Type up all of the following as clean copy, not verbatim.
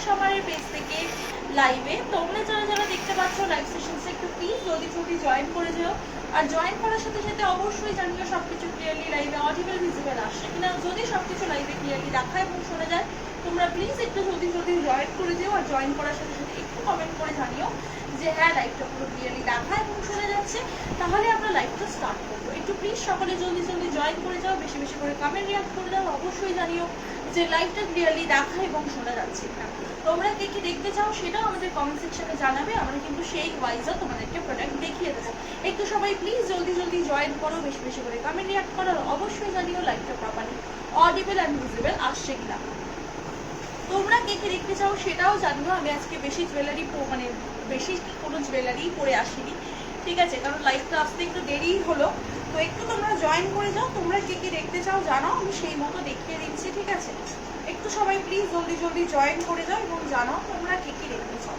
সামারের page থেকে লাইভে। তোমরা যারা যারা দেখতে পাচ্ছ লাইভ সেশনসে একটু প্লিজ জলদি জয়েন করে যাও। আর জয়েন করার সাথে সাথে অবশ্যই জানিও সবকিছু ক্লিয়ারলি লাইভে অডিবল ভিজিবল আসছে কিনা। যদি সবকিছু লাইভে ক্লিয়ারলি দেখা এবং শোনা যায় তোমরা প্লিজ একটু জলদি জয়েন করে দিও। আর জয়েন করার সাথে সাথে একটু কমেন্ট করে জানিও যে হ্যাঁ লাইভটা পুরো ক্লিয়ারলি দেখা এবং শোনা যাচ্ছে, তাহলে আমরা লাইভটা স্টার্ট করবো। একটু প্লিজ সকলে জলদি জয়েন করে যাও, বেশি বেশি করে কমেন্ট রিয়াক্ট করে দাও। অবশ্যই জানিও যে লাইভটা ক্লিয়ারলি দেখা এবং শোনা যাচ্ছে কিনা। তোমরা কে কি দেখতে চাও সেটাও আমাদের কমেন্ট সেকশনে জানাবে, আমরা কিন্তু সেই ওয়াইজও তোমাদেরকে প্রোডাক্ট দেখিয়ে দেবো। একটু সবাই প্লিজ জলদি জয়েন করো, বেশি বেশি করে কমেন্ট রিয়াক্ট করো। অবশ্যই জানিও লাইভটা প্রপারলি অডিবল অ্যান্ড ভিজিবল আসছে কিনা। তোমরা কে কে দেখতে চাও সেটাও জানিও। আমি আজকে বেশি জুয়েলারি মানে বেশি কোনো জুয়েলারি পরে আসিনি, ঠিক আছে, কারণ লাইভটা আসতে একটু দেরি হলো। তো একটু তোমরা জয়েন করে যাও, তোমরা কে কে দেখতে চাও জানাও, আমি সেই মতো দেখিয়ে দিচ্ছি, ঠিক আছে। একটু সবাই প্লিজ জলদি জয়েন করে যাও এবং জানাও তোমরা কে কে দেখতে চাও,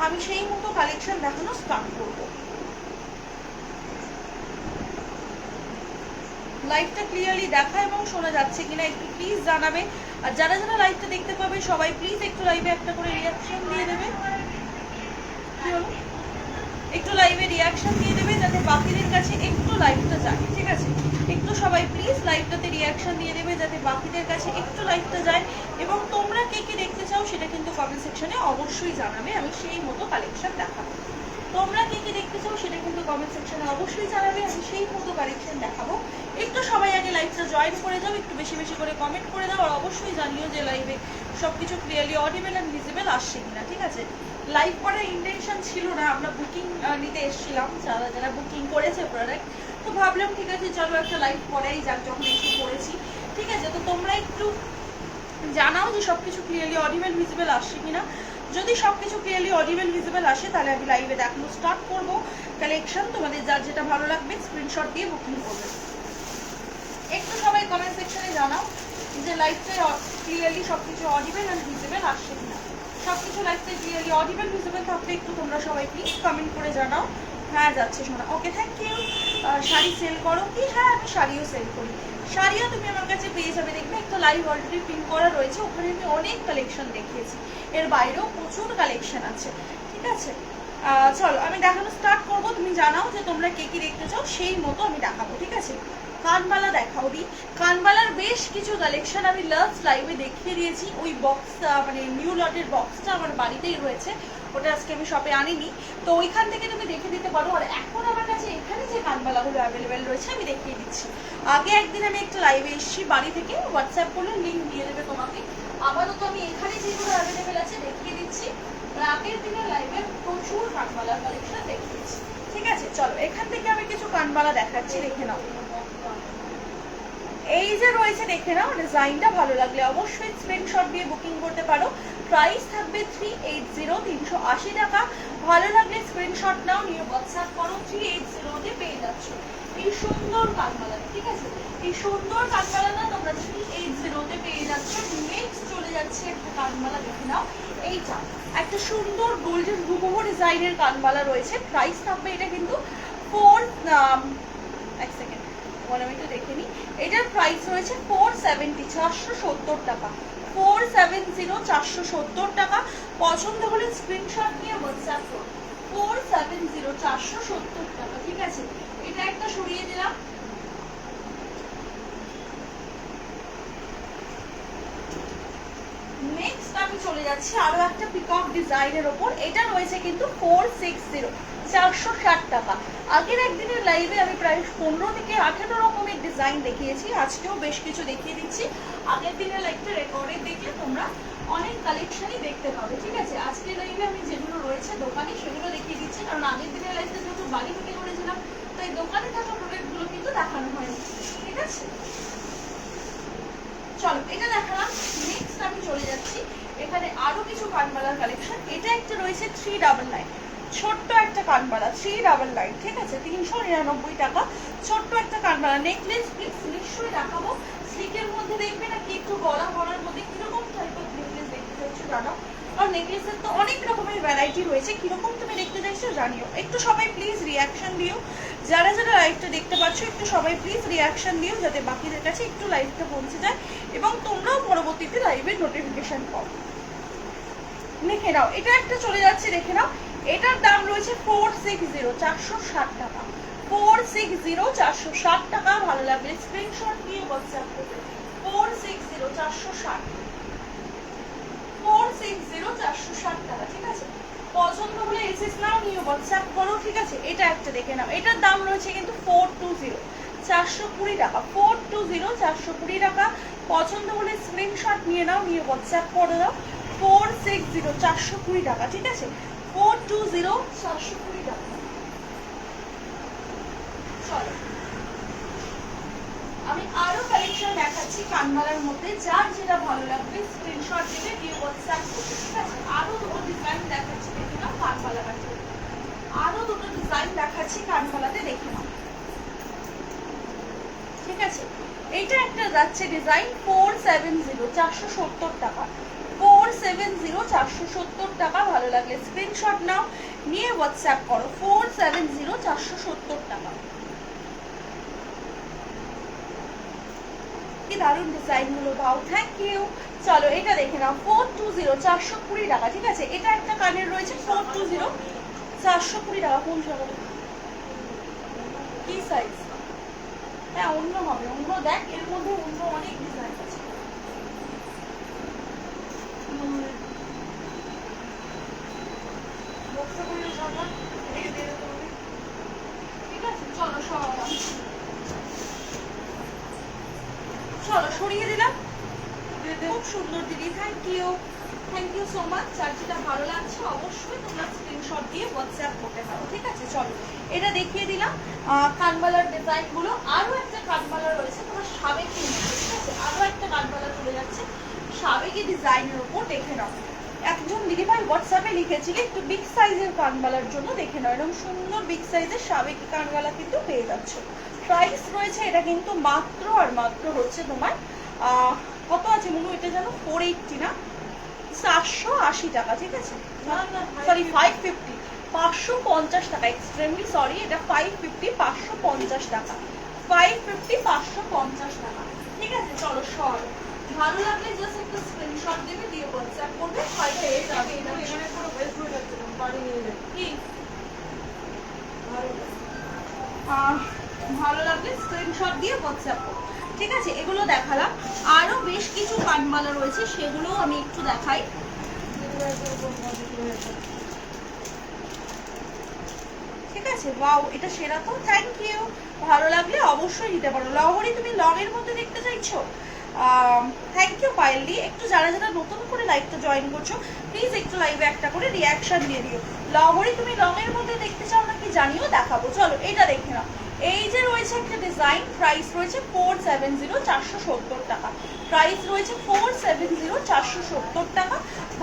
আমি সেই মতো কালেকশন দেখানো স্টার্ট করবো। লাইভটা ক্লিয়ারলি দেখা এবং শোনা যাচ্ছে কিনা একটু প্লিজ জানাবে। আর যারা যারা লাইভটা দেখতে পাবে সবাই প্লিজ একটু লাইভে একটা করে রিয়াকশন দিয়ে দেবে। কি হলো, একটু লাইভে রিয়াকশন দিয়ে দেবে যাতে বাকিদের কাছে একটু লাইভটা যায়, ঠিক আছে। একটু সবাই প্লিজ লাইভটাতে রিয়াকশন দিয়ে দেবে যাতে বাকিদের কাছে একটু লাইভটা যায়। এবং তোমরা কে কে দেখতে চাও সেটা কিন্তু কমেন্ট সেকশনে অবশ্যই জানাবে, আমি সেই মতো কালেকশন দেখাবো। তোমরা কে কি দেখতে চাও সেটা কিন্তু কমেন্ট সেকশনে অবশ্যই জানাবে, আমি সেই মতো কালেকশন দেখাবো। একটু সবাই আগে লাইভটা জয়েন করে যাও, একটু বেশি বেশি করে কমেন্ট করে দাও। আর অবশ্যই জানিও যে লাইভে সবকিছু ক্লিয়ারলি অডিবল অ্যান্ড ভিজিবল আসছে কিনা, ঠিক আছে। লাইভ করার ইন্টেনশন ছিল না, আমরা বুকিং নিতে এসেছিলাম, যারা যারা বুকিং করেছে প্রোডাক্ট, তো ভাবলাম ঠিক আছে চলো একটা লাইভ করাই যাক যখন একটু করেছি, ঠিক আছে। তো তোমরা একটু জানাও যে সবকিছু ক্লিয়ারলি অডিবল ভিজিবল আসছে কিনা। যদি সবকিছু ক্লিয়ারলি অডিবল ভিজিবল আসে তাহলে আমি লাইভে দেখানো স্টার্ট করবো কালেকশন। তোমাদের যার যেটা ভালো লাগবে স্ক্রিনশট দিয়ে বুকিং করবে। একটু সবাই কমেন্ট সেকশনে জানাও যে লাইভটা ক্লিয়ারলি সবকিছু অডিবল অ্যান্ড ভিজিবল আসছে কিনা। সবকিছু লাইভটা ক্লিয়ারলি অডিবল ভিজিবল থাকলে একটু তোমরা সবাই প্লিজ কমেন্ট করে জানাও হ্যাঁ যাচ্ছে শোনা। ওকে, থ্যাংক ইউ। শাড়ি সেল করো কি? হ্যাঁ আমি শাড়িও সেল করি। শাড়িও তুমি আমার কাছে পেয়ে যাবে, দেখবে একটা লাইভ অলরেডি পিন করা রয়েছে, ওখানে আমি অনেক কালেকশন দেখিয়েছি, এর বাইরেও প্রচুর কালেকশন আছে, ঠিক আছে। চলো আমি দেখানো স্টার্ট করবো, তুমি জানাও যে তোমরা কে কি দেখতে চাও সেই মতো আমি দেখাবো, ঠিক আছে। কানবালা দেখাও দি। কানবালার বেশ কিছু কালেকশন আমি লাস্ট লাইভে দেখিয়ে দিয়েছি। ওই বক্সটা মানে নিউ লটের বক্সটা আমার বাড়িতেই রয়েছে, ওটা আজকে আমি শপে আনিনি, তো ওইখান থেকে তুমি দেখে দিতে পারো। আর এখন আমার কাছে এখানে যে কানবালাগুলো অ্যাভেলেবেল রয়েছে আমি দেখিয়ে দিচ্ছি। আগে একদিন আমি একটা লাইভে এসেছি বাড়ি থেকে, হোয়াটসঅ্যাপ করলে লিঙ্ক দিয়ে দেবে তোমাকে। আপাতত আমি এখানে যেগুলো অ্যাভেলেবেল আছে দেখিয়ে দিচ্ছি। আগের দিনের লাইভে প্রচুর কানবালার কালেকশন দেখিয়েছি, ঠিক আছে। চলো এখান থেকে আমি কিছু কানবালা দেখাচ্ছি, দেখে নাও। এই যে রয়েছে দেখে নাও, ডিজাইনটা ভালো লাগলে অবশ্যই স্ক্রিনশট দিয়ে বুকিং করতে পারো। প্রাইস থাকবে 380, 380 টাকা। ভালো লাগলে স্ক্রিনশট নাও, নিয়ে হোয়াটসঅ্যাপ করো, 380 তে পেয়ে যাচ্ছ এই সুন্দর কানবালা, ঠিক আছে। এই সুন্দর কানবালা না তোমরা 380 তে পেয়ে যাচ্ছ। নেক্সট চলে যাচ্ছে একটা কানবালা, দেখে নাও এইটা একটা সুন্দর গোল্ডেন হুবহু ডিজাইনের কানবালা রয়েছে। প্রাইস থাকবে এটা কিন্তু 4 এক সেকেন্ড আমি একটু দেখে নিই। এটার প্রাইস রয়েছে 470, 470 টাকা। 470, 470 টাকা। পছন্দ হলে স্ক্রিনশট নিয়ে হোয়াটসঅ্যাপ করো। 470, 470 টাকা, ঠিক আছে। এটা একটা সরিয়ে দিলাম। নেক্সট আমি চলে যাচ্ছি আরো একটা পিকক ডিজাইনের ওপর। এটা রয়েছে কিন্তু 460, 460 টাকা। আগের একদিনের লাইভে আমি প্রায় 15 থেকে 18 রকমের ডিজাইন দেখিয়েছি, আজকেও বেশ কিছু দেখিয়ে দিচ্ছি। আগের দিনের লাইভটা রেকর্ডে দেখলে তোমরা অনেক কালেকশনই দেখতে পাবে, ঠিক আছে। আজকের লাইভে আমি যেগুলো রয়েছে দোকানে সেগুলো দেখিয়ে দিচ্ছি, কারণ আগের দিনের লাইভটা যেহেতু বাড়ি থেকে করেছিলাম তাই দোকানে থাকা প্রোডাক্টগুলো কিন্তু দেখানো হয়নি, ঠিক আছে। চলো এটা দেখালাম। নেক্সট আমি চলে যাচ্ছি এখানে আরো কিছু কানবালার কালেকশন। এটা একটা রয়েছে 399, ছোট্ট একটা কানবালা 399, ঠিক আছে, 399 টাকা। ছোট্ট একটা কানবালা নেকলেস পিস নিশ্চয়ই দেখাবো। স্লিকের মধ্যে দেখবে নাকি একটু গলা ভরার মধ্যে কিরকম টাইপের নেকলেস দেখতে চাইছো জানাও। আর নেকলেসের তো অনেক রকমের ভ্যারাইটি রয়েছে, কিরকম তুমি দেখতে চাইছো জানিও। একটু সবাই প্লিজ রিয়াকশন দিও, যারা যারা লাইভটা দেখতে পাচ্ছ একটু সবাই প্লিজ রিয়াকশন দিও যাতে বাকিদের কাছে একটু লাইভটা পৌঁছে যায় এবং তোমরাও পরবর্তীতে লাইভের নোটিফিকেশন পাও। দেখে নাও, এটা একটা চলে যাচ্ছে, দেখে নাও, এটার দাম রয়েছে 460, 460 টাকা, 460, 460 টাকা। ভালো লাগলে স্ক্রিনশট দিয়ে হোয়াটসঅ্যাপ করবে। 460, 460, 460, 460 টাকা, ঠিক আছে। পছন্দ হলে এসএস নাও, নিয়ে হোয়াটসঅ্যাপ করো, ঠিক আছে। এটা একটা দেখে নাও, এটার দাম রয়েছে কিন্তু 420, 420 টাকা, 420, 420 টাকা। পছন্দ হলে স্ক্রিনশট নিয়ে নাও, নিয়ে হোয়াটসঅ্যাপ করে দাও। 460, 420 টাকা, ঠিক আছে। 420, 420 টাকা। চলো আমি আরো কালেকশন দেখাচ্ছি কানমালার মধ্যে, যার যেটা ভালো লাগবে স্ক্রিনশট দিলে দিয়ে হোয়াটসঅ্যাপ করবে, ঠিক আছে। আরো দুটো ডিজাইন দেখাচ্ছি, দেখে নাও কানমালা আছে, আরো দুটো ডিজাইন দেখাচ্ছি কানমালাতে, দেখে নাও, ঠিক আছে। এইটা একটা যাচ্ছে ডিজাইন 470, 470 টাকা, 470, 470 টাকা। ভালো লাগলে স্ক্রিনশট নাও, নিয়ে হোয়াটসঅ্যাপ করো। 470, 470 টাকা। কি দারুণ ডিজাইন গুলো, ভাও, থ্যাংক ইউ। চলো এটা দেখে নাও, 420, 420 টাকা, ঠিক আছে। এটা একটা কানের রয়েছে 420, 420 টাকা। কোন জায়গাটা, কি সাইজ? হ্যাঁ অন্য হবে, অন্য দেখ, এর মধ্যে অন্য অনেক ডিজাইন আছে। ঠিক আছে, চলো সরালাম, চলো সরিয়ে দিলাম। খুব সুন্দর দিদি, thank you, thank you so much. যার যেটা ভালো লাগছে অবশ্যই তোমরা স্ক্রিনশট দিয়ে হোয়াটসঅ্যাপ করতে পারো, ঠিক আছে। চলো এটা দেখিয়ে দিলাম কানবালার ডিজাইন গুলো। আরো একটা কানবালা রয়েছে তোমার সাবেকি, ঠিক আছে। আরো একটা কানবালা চলে যাচ্ছে সাবেকি ডিজাইনের উপর, দেখে নাও। একজন দিদিভাই হোয়াটসঅ্যাপে লিখেছিলে একটু বিগ সাইজের কানবালার জন্য, দেখে নাও এরকম সুন্দর বিগ সাইজের সাবেকি কানবালা কিন্তু পেয়ে যাচ্ছ। প্রাইস রয়েছে এটা কিন্তু মাত্র আর মাত্র হচ্ছে তোমার কত আছে মনে, এটা যেন 480 না, 480 টাকা, ঠিক আছে। সরি 550, 550 টাকা, এক্সট্রিমলি সরি, এটা 550, 550 টাকা, 550, 550 টাকা, ঠিক আছে। চলো সর, ভালো লাগলে জাস্ট একটা স্ক্রিনশট দেবে, দিয়ে হোয়াটসঅ্যাপ করবে, হয়তো এ যাবে। এটা এখানে পুরো বেস্ট হয়ে যাচ্ছে, বাড়ি নিয়ে যাবে কি ভালো লাগলে স্ক্রিনশট দিয়ে হোয়াটসঅ্যাপ করো, ঠিক আছে। এগুলো দেখালাম, আরো বেশ কিছু কানবালা রয়েছে, সেগুলো আমি একটু দেখাই। ঠিক আছে, ওয়াও, এটা সেরা তো, থ্যাংক ইউ। ভালো লাগলে অবশ্যই নিতে পারো। লহরি তুমি লং এর মধ্যে দেখতে চাইছো? থ্যাংক ইউ পায়েলদি। একটু যারা যারা নতুন করে লাইভটা জয়েন করছো প্লিজ একটু লাইভে একটা করে রিয়াকশন দিয়ে দিও। লহরি তুমি লং এর মধ্যে দেখতে চাও নাকি জানিও, দেখাবো। চলো এটা দেখে নাও, এই যে রয়েছে একটা ডিজাইন, প্রাইস রয়েছে 470, 470 টাকা, প্রাইস রয়েছে 470, 470 টাকা।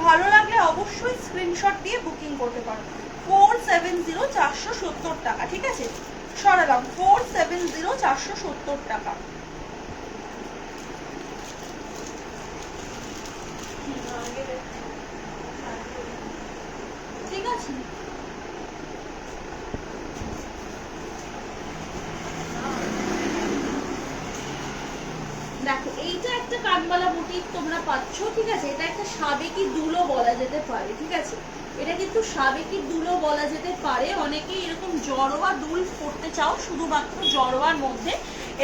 ভালো লাগলে অবশ্যই স্ক্রিনশট দিয়ে বুকিং করতে পারো। 470, 470 টাকা, ঠিক আছে। সরালাম, 470, 470 টাকা। ঠিক আছে, দেখো এইটা একটা কানবালা বুটিক তোমরা পাচ্ছ, ঠিক আছে। এটা একটা সাবেকি দুলো বলা যেতে পারে, ঠিক আছে। এটা কিন্তু সাবেকি দুলো বলা যেতে পারে। অনেকেই এরকম জড়োয়া দুল করতে চাও, শুধুমাত্র জড়োয়ার মধ্যে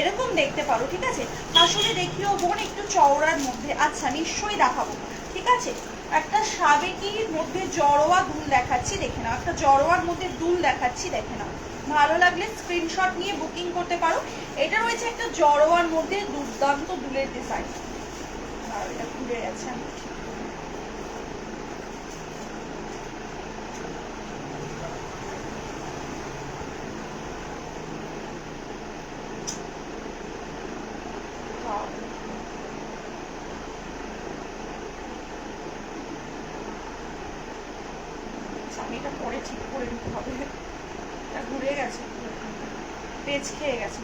এরকম দেখতে পারো, ঠিক আছে। আসলে দেখিও বোন একটু চওড়ার মধ্যে, আচ্ছা নিশ্চয়ই দেখাবো, ঠিক আছে। একটা সাবেকির মধ্যে জড়োয়া দুল দেখাচ্ছি, দেখে নাও, একটা জড়োয়ার মধ্যে দুল দেখাচ্ছি, দেখে নাও। ভালো লাগলে স্ক্রিনশট নিয়ে বুকিং করতে পারো। এটা রয়েছে একটা জড়োয়ার মধ্যে দুর্দান্ত দুলের ডিজাইন, এটা ঘুরে গেছে, আমি এটা পরে ঠিক করে নিতে হবে, এটা ঘুরে গেছে, পেজ খেয়ে গেছে।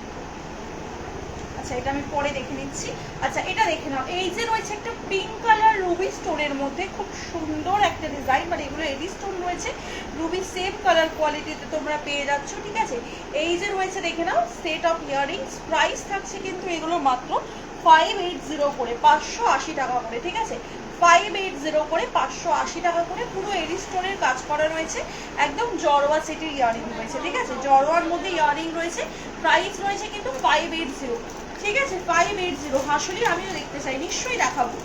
আচ্ছা এটা আমি পরে দেখে নিচ্ছি। আচ্ছা এটা দেখে নাও, এই যে রয়েছে একটা পিঙ্ক কালার রুবি স্টোনের মধ্যে, খুব সুন্দর একটা ডিজাইন, মানে এগুলো এডি স্টোন রয়েছে, রুবি সেম কালার কোয়ালিটিতে তোমরা পেয়ে যাচ্ছ, ঠিক আছে। এই যে রয়েছে দেখে নাও সেট অফ ইয়াররিংস, প্রাইস থাকছে কিন্তু এগুলো মাত্র 580 করে, 580 টাকা করে, ঠিক আছে। 580 করে, 580 টাকা করে। পুরো এরি স্টোনের কাজ করা রয়েছে, একদম জড়োয়া সেটের ইয়ারিং রয়েছে, ঠিক আছে, জড়োয়ার মধ্যে ইয়ারিং রয়েছে। প্রাইস রয়েছে কিন্তু 580, ঠিক আছে, 580। হাসুলি আমিও দেখতে চাই, নিশ্চয়ই দেখাবো,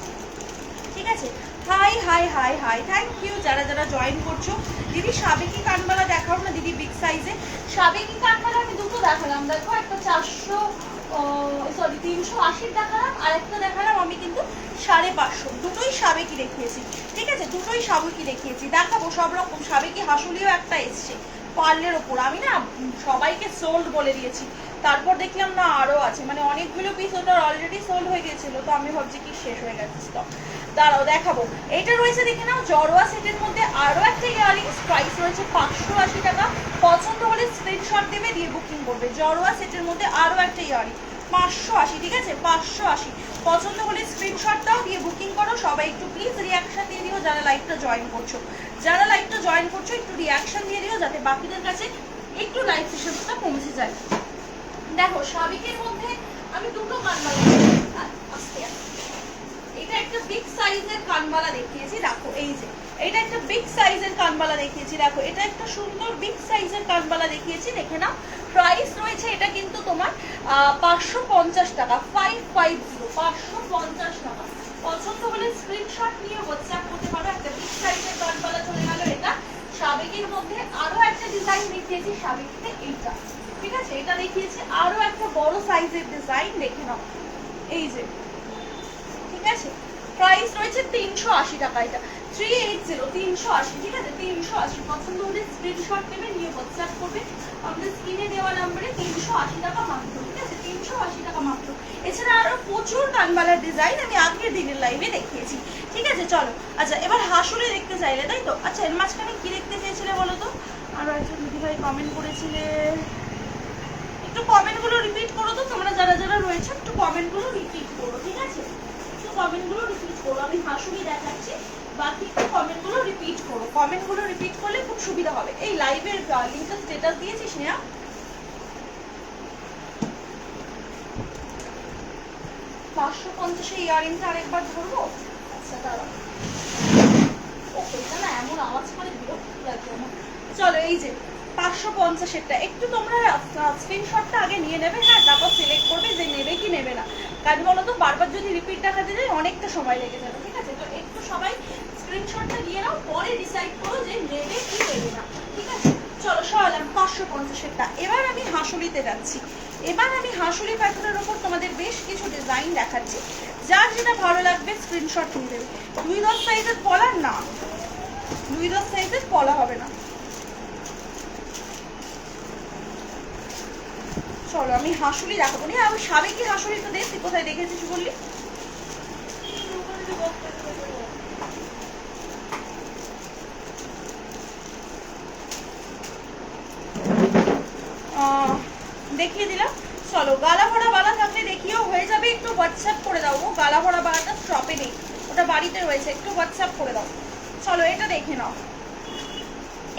ঠিক আছে। Hi hi hi hi, thank you যারা যারা জয়েন করছো। দিদি সাবেকি কানবালা দেখাও না দিদি, বিগ সাইজে সাবেকি কানবালা আমি দুটো দেখালাম, দেখো একটা 380 দেখালাম, আর একটা দেখালাম আমি কিন্তু 550, দুটোই সাবেকি দেখিয়েছি, ঠিক আছে, দুটোই সাবেকি দেখিয়েছি। দেখাবো সব রকম সাবেকি। হাসুলিও একটা এসছে পার্লের ওপর, আমি না সবাইকে সোল্ড বলে দিয়েছি, তারপর দেখলাম না আরও আছে, মানে অনেকগুলো পিস ওটা অলরেডি সোল্ড হয়ে গেছিলো, তো আমি ভাবছি কি শেষ হয়ে গেছে স্টক। দাঁড়াও দেখাবো, এইটা রয়েছে দেখে নাও জড়োয়া সেটের মধ্যে আরও একটা ইয়ারিংস, প্রাইস রয়েছে 580 টাকা। পছন্দ হলে স্ক্রিনশট দেবে, দিয়ে বুকিং করবে। জড়োয়া সেটের মধ্যে আরও একটা ইয়ারিং 580, ঠিক আছে, 580। পছন্দ হলে স্ক্রিনশট দাও, দিয়ে বুকিং করো। সবাই একটু প্লিজ রিয়াকশন দিয়ে দিও যারা লাইভটা জয়েন করছো, যারা লাইভটা জয়েন করছো একটু রিয়াকশন দিয়ে দিও, যাতে বাকিদের কাছে একটু লাইভ সেশনটা পৌঁছে যায়। দেখো সাবেকের মধ্যে আমি দুটো কানবালা, এটা একটা বিগ সাইজের কানবালা দেখিয়েছি, দেখো এই যে এটা একটা বিগ সাইজের কানবালা দেখিয়েছি, দেখো এটা একটা সুন্দর বিগ সাইজের কানবালা দেখিয়েছি, দেখে নাও। প্রাইস রয়েছে এটা কিন্তু তোমার 550 টাকা, 550, 550 টাকা। পছন্দ হলে স্ক্রিনশট নিয়ে হোয়াটসঅ্যাপ করতে পারো। একটা বিগ সাইজের কানবালা চলে গেল। এটা সাবেকের মধ্যে আরো একটা ডিজাইন দেখিয়েছি, সাবেকিতে এইটা, ঠিক আছে, এটা দেখিয়েছি আরো একটা বড় সাইজের ডিজাইন, দেখে নাও এই যে, ঠিক আছে। প্রাইস রয়েছে 380 টাকা, এটা 380, 380, ঠিক আছে, 380। পছন্দ হলে স্ক্রিনশট নেবে, নিয়ে হোয়াটসঅ্যাপ করবে আমাদের স্ক্রিনে দেওয়া নাম্বারে। 380 টাকা মাত্র, ঠিক আছে, 380 টাকা মাত্র। এছাড়া আরো প্রচুর কানবালার ডিজাইন আমি আগের দিনের লাইভে দেখিয়েছি, ঠিক আছে। চলো আচ্ছা, এবার হাসুলি দেখতে চাইলে, তাই তো? আচ্ছা, এর মাঝখানে কি দেখতে চেয়েছিলে বলো তো? আরো একজন দিদিভাই কমেন্ট করেছিলে, একটু কমেন্টগুলো রিপিট করো তো, তোমরা যারা যারা রয়েছে একটু কমেন্টগুলো রিপিট করো, ঠিক আছে, একটু কমেন্টগুলো রিপিট করো। আমি হাসুলি দেখাচ্ছি, বাকি একটু কমেন্টগুলো রিপিট করো। কমেন্টগুলো রিপিট করলে খুব সুবিধা হবে। এই লাইভের লিংকটা স্ট্যাটাস দিয়েছিস নেয়া? 550 ইয়ারিংটা আরেকবার ধরবো। আচ্ছা দাঁড়াও, ওকে, না এমন আওয়াজ করে বিরক্ত লাগছে আমার। চলো এই যে 550-এরটা একটু তোমরা স্ক্রিনশটটা আগে নিয়ে নেবে, হ্যাঁ, তারপর সিলেক্ট করবে যে নেবে কি নেবে না। কারণ বলো তো বারবার যদি রিপিট দেখাতে যায় অনেকটা সময় লেগে যাবে, ঠিক আছে। তো একটু সবাই স্ক্রিনশটটা নিয়ে নাও, পরে ডিসাইড করো যে নেবে কি নেবে না, ঠিক আছে। চলো সরালাম 550-এরটা। এবার আমি হাসুলিতে যাচ্ছি। এবার আমি হাসুলি প্যাটার্নের ওপর তোমাদের বেশ কিছু ডিজাইন দেখাচ্ছি, যার যেটা ভালো লাগবে স্ক্রিনশট নিয়ে দেবে। 2-10 সাইজের পলার না, 2-10 সাইজের পলা হবে না। চলো আমি হাসুলি দেখাবো না, আমি সাবেকি হাসুলি তো দেখছি, কোথায় দেখেছিস বললি? দেখিয়ে দিলাম। চলো গালা ভরা বালা থাকলে দেখিও, হয়ে যাবে, একটু হোয়াটসঅ্যাপ করে দাও। ও গালা ভরা বালাটা স্টপে নেই, ওটা বাড়িতে রয়েছে, একটু হোয়াটসঅ্যাপ করে দাও। চলো এটা দেখে নাও,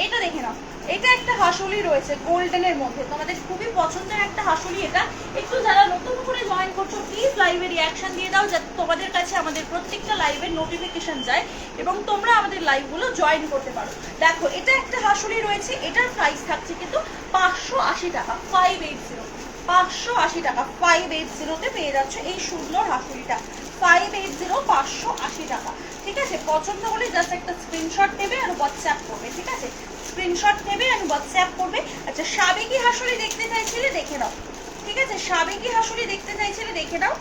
এটা দেখে নাও। এটা একটা হাসুলি রয়েছে গোল্ডেনের মধ্যে, তোমাদের খুবই পছন্দের একটা হাসুলি। এটা একটু যারা নতুন করে জয়েন করছো প্লিজ লাইভে রিয়াকশন দিয়ে দাও, যাতে তোমাদের কাছে আমাদের প্রত্যেকটা লাইভের নোটিফিকেশন যায় এবং তোমরা আমাদের লাইভগুলো জয়েন করতে পারো। দেখো এটা একটা হাসুলি রয়েছে, এটার প্রাইস থাকছে কিন্তু 580 টাকা, 580, 580 টাকা, 580-তে পেয়ে যাচ্ছ এই সুন্দর হাসুলিটা। 580, 580 টাকা, ঠিক আছে। পছন্দ হলে জাস্ট একটা স্ক্রিনশট নেবে আর হোয়াটসঅ্যাপ করবে, ঠিক আছে, স্ক্রিনশট নেবে আর হোয়াটসঅ্যাপ করবে। আচ্ছা, সাবেকি হাসুলি দেখতে চাইছিলে দেখে নাও, ঠিক আছে, সাবেকি হাসুলি দেখতে চাইছিলে দেখে নাও।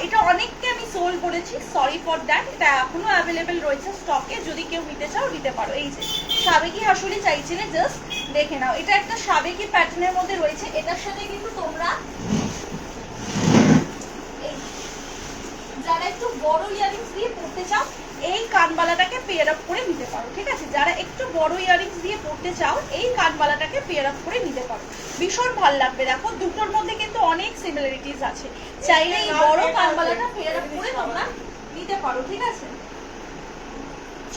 এটা অনেককে আমি সোল্ড করেছি, সরি ফর দ্যাট। এটা এখনো অ্যাভেলেবেল রয়েছে স্টকে, যদি কেউ নিতে চাও নিতে পারো। এই যে সাবেকি হাসুলি চাইছিলে, জাস্ট দেখে নাও। এটা একটা সাবেকি প্যাটার্নের মধ্যে রয়েছে, এটার সাথে কিন্তু তোমরা যারা একটু বড় ইয়ারিংস দিয়ে পড়তে চাও এই কানবালাটাকে পেয়ার আপ করে নিতে পারো, ঠিক আছে। যারা একটু বড় ইয়ারিংস দিয়ে পড়তে চাও এই কানবালাটাকে পেয়ার আপ করে নিতে পারো, ভীষণ ভালো লাগবে। দেখো দুটোর মধ্যে কিন্তু অনেক সিমিলারিটিস আছে, চাইলে এই বড় কানবালাটা পেয়ার আপ করে তোমরা নিতে পারো, ঠিক আছে।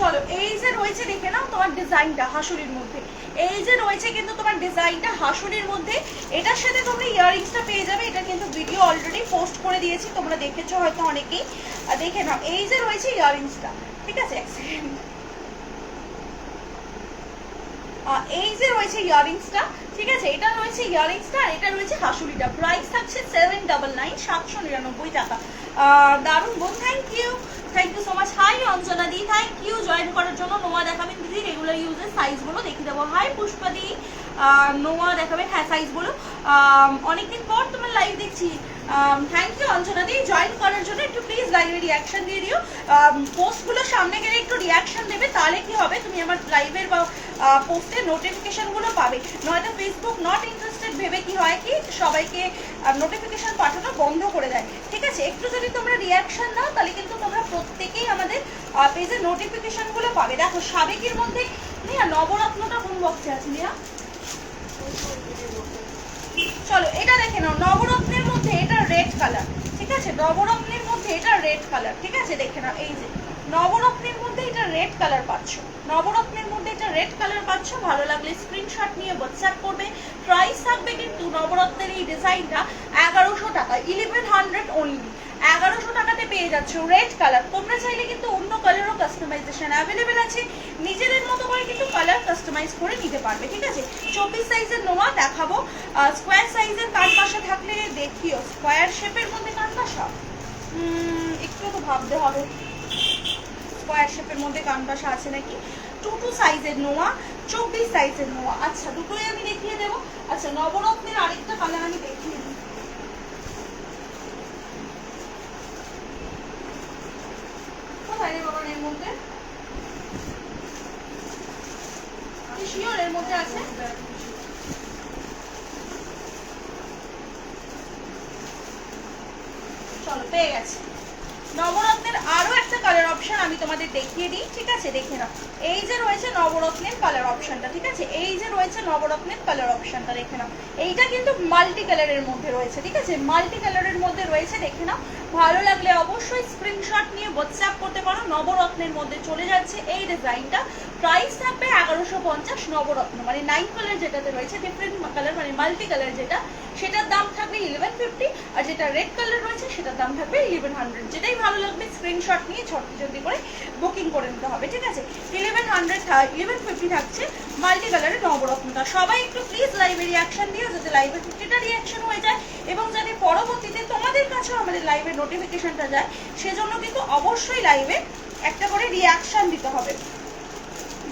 চলো এই যে রয়েছে দেখে নাও তোমার ডিজাইনটা হাসুরির মধ্যে, এই যে রয়েছে কিন্তু তোমার ডিজাইনটা হাসুরির মধ্যে। এটার সাথে তোমরা ইয়াররিংসটা পেয়ে যাবে। এটা কিন্তু ভিডিও অলরেডি পোস্ট করে দিয়েছি, তোমরা দেখেছো হয়তো অনেকেই। দেখে নাও এই যে রয়েছে ইয়াররিংসটা, ঠিক আছে। এক সেকেন্ড, এই যে রয়েছে ইয়াররিংসটা, ঠিক আছে। এটা রয়েছে ইয়াররিংসটা আর এটা রয়েছে হাসুলিটা। প্রাইস থাকছে 799, 799 টাকা। দারুণ বোন, thank you so much. Hi Anjana di, thank you join করার জন্য। নোয়া দেখাবেন দিদি রেগুলার ইউজের সাইজগুলো দেখিয়ে দেবো। হাই পুষ্পা দি, নোয়া দেখাবেন, হ্যাঁ সাইজগুলো। অনেকদিন পর তোমার লাইভ দেখছি। Thank you Anjana di join করার জন্য। একটু প্লিজ লাইভে রিয়াকশন দিয়ে দিও। পোস্টগুলো সামনে গেলে একটু রিয়াকশন দেবে, তাহলে কি হবে তুমি আমার লাইভের বা পোস্টের নোটিফিকেশনগুলো পাবে। নয়তো ফেসবুক নট ইন্টারেস্টেড ভেবে কি হয় কি সবাইকে নোটিফিকেশন পাঠানো বন্ধ করে দেয়, ঠিক আছে। একটু যদি তোমরা রিয়াকশন দাও তাহলে কিন্তু তোমরা প্রত্যেকেই আমাদের পেজের নোটিফিকেশনগুলো পাবে। দেখো সাবেকির মধ্যে নিয়া নবরত্নটা কোন বক্সে আছে নিয়া, চলো এটা দেখে নাও। নবরত্নের মধ্যে এটা রেড কালার, ঠিক আছে। নবরত্নের মধ্যে এটা রেড কালার, ঠিক আছে। দেখে নাও এই যে নবরত্নের মধ্যে এটা রেড কালার পাচ্ছ, নবরত্নের মধ্যে এটা রেড কালার পাচ্ছ। ভালো লাগলে স্ক্রিনশট নিয়ে হোয়াটসঅ্যাপ করবে। প্রাইস থাকবে কিন্তু নবরত্নের এই ডিজাইনটা 1100 টাকা, 1100 অনলি। 1100 টাকাতে পেয়ে যাচ্ছ রেড কালার। তোমরা চাইলে কিন্তু অন্য কালারও কাস্টমাইজেশন অ্যাভেলেবেল আছে, নিজেদের মতো করে কিন্তু কালার কাস্টমাইজ করে নিতে পারবে, ঠিক আছে। 24 সাইজের নোয়া দেখাবো। স্কোয়ার সাইজের কান পাশা থাকলে দেখিও। স্কোয়ার শেপের মধ্যে কান পাশা একটু তো ভাবতে হবে, স্কোয়ার শেপের মধ্যে কান পাশা আছে নাকি। 22 সাইজের নোয়া, 24 সাইজের নোয়া। আচ্ছা দুটোই আমি দেখিয়ে দেবো। আচ্ছা নবরত্নের আরেকটা কালার আমি দেখিয়ে দিই। কোথায় রে বাবা এর মধ্যে, শিওর এর মধ্যে আছে। চলো পেয়ে গেছে। নবরত্নের আরো একটা কালার অপশন আমি তোমাদের দেখিয়ে দিই, ঠিক আছে। দেখে নাও এই যে রয়েছে নবরত্নের কালার অপশনটা, ঠিক আছে। এই যে রয়েছে নবরত্নের কালার অপশনটা দেখে নাও। এইটা কিন্তু মাল্টি কালারের মধ্যে রয়েছে, ঠিক আছে। মাল্টি কালারের মধ্যে রয়েছে, দেখে নাও। ভালো লাগলে অবশ্যই স্ক্রিনশট নিয়ে হোয়াটসঅ্যাপ করতে পারো। নবরত্নের মধ্যে চলে যাচ্ছে এই ডিজাইনটা। প্রাইস থাকবে 1150। নবরত্ন মানে 9 কালার যেটাতে রয়েছে, ডিফারেন্ট কালার মানে মাল্টি কালার যেটা, সেটার দাম থাকবে 1150। আর যেটা রেড কালার রয়েছে সেটার দাম থাকবে 1100। যেটাই ভালো লাগবে স্ক্রিনশট নিয়ে জলদি করে বুকিং করে নিতে হবে, ঠিক আছে। 1150 থাকছে মাল্টি কালারের নবরত্নটা। সবাই একটু প্লিজ লাইভে রিয়াকশন দিও, যাতে লাইভে 50টা রিয়াকশন হয়ে যায় এবং যাতে পরবর্তীতে তোমাদের কাছেও আমাদের লাইভের নোটিফিকেশনটা যায়, সেজন্য কিন্তু অবশ্যই লাইভে একটা করে রিয়াকশন দিতে হবে।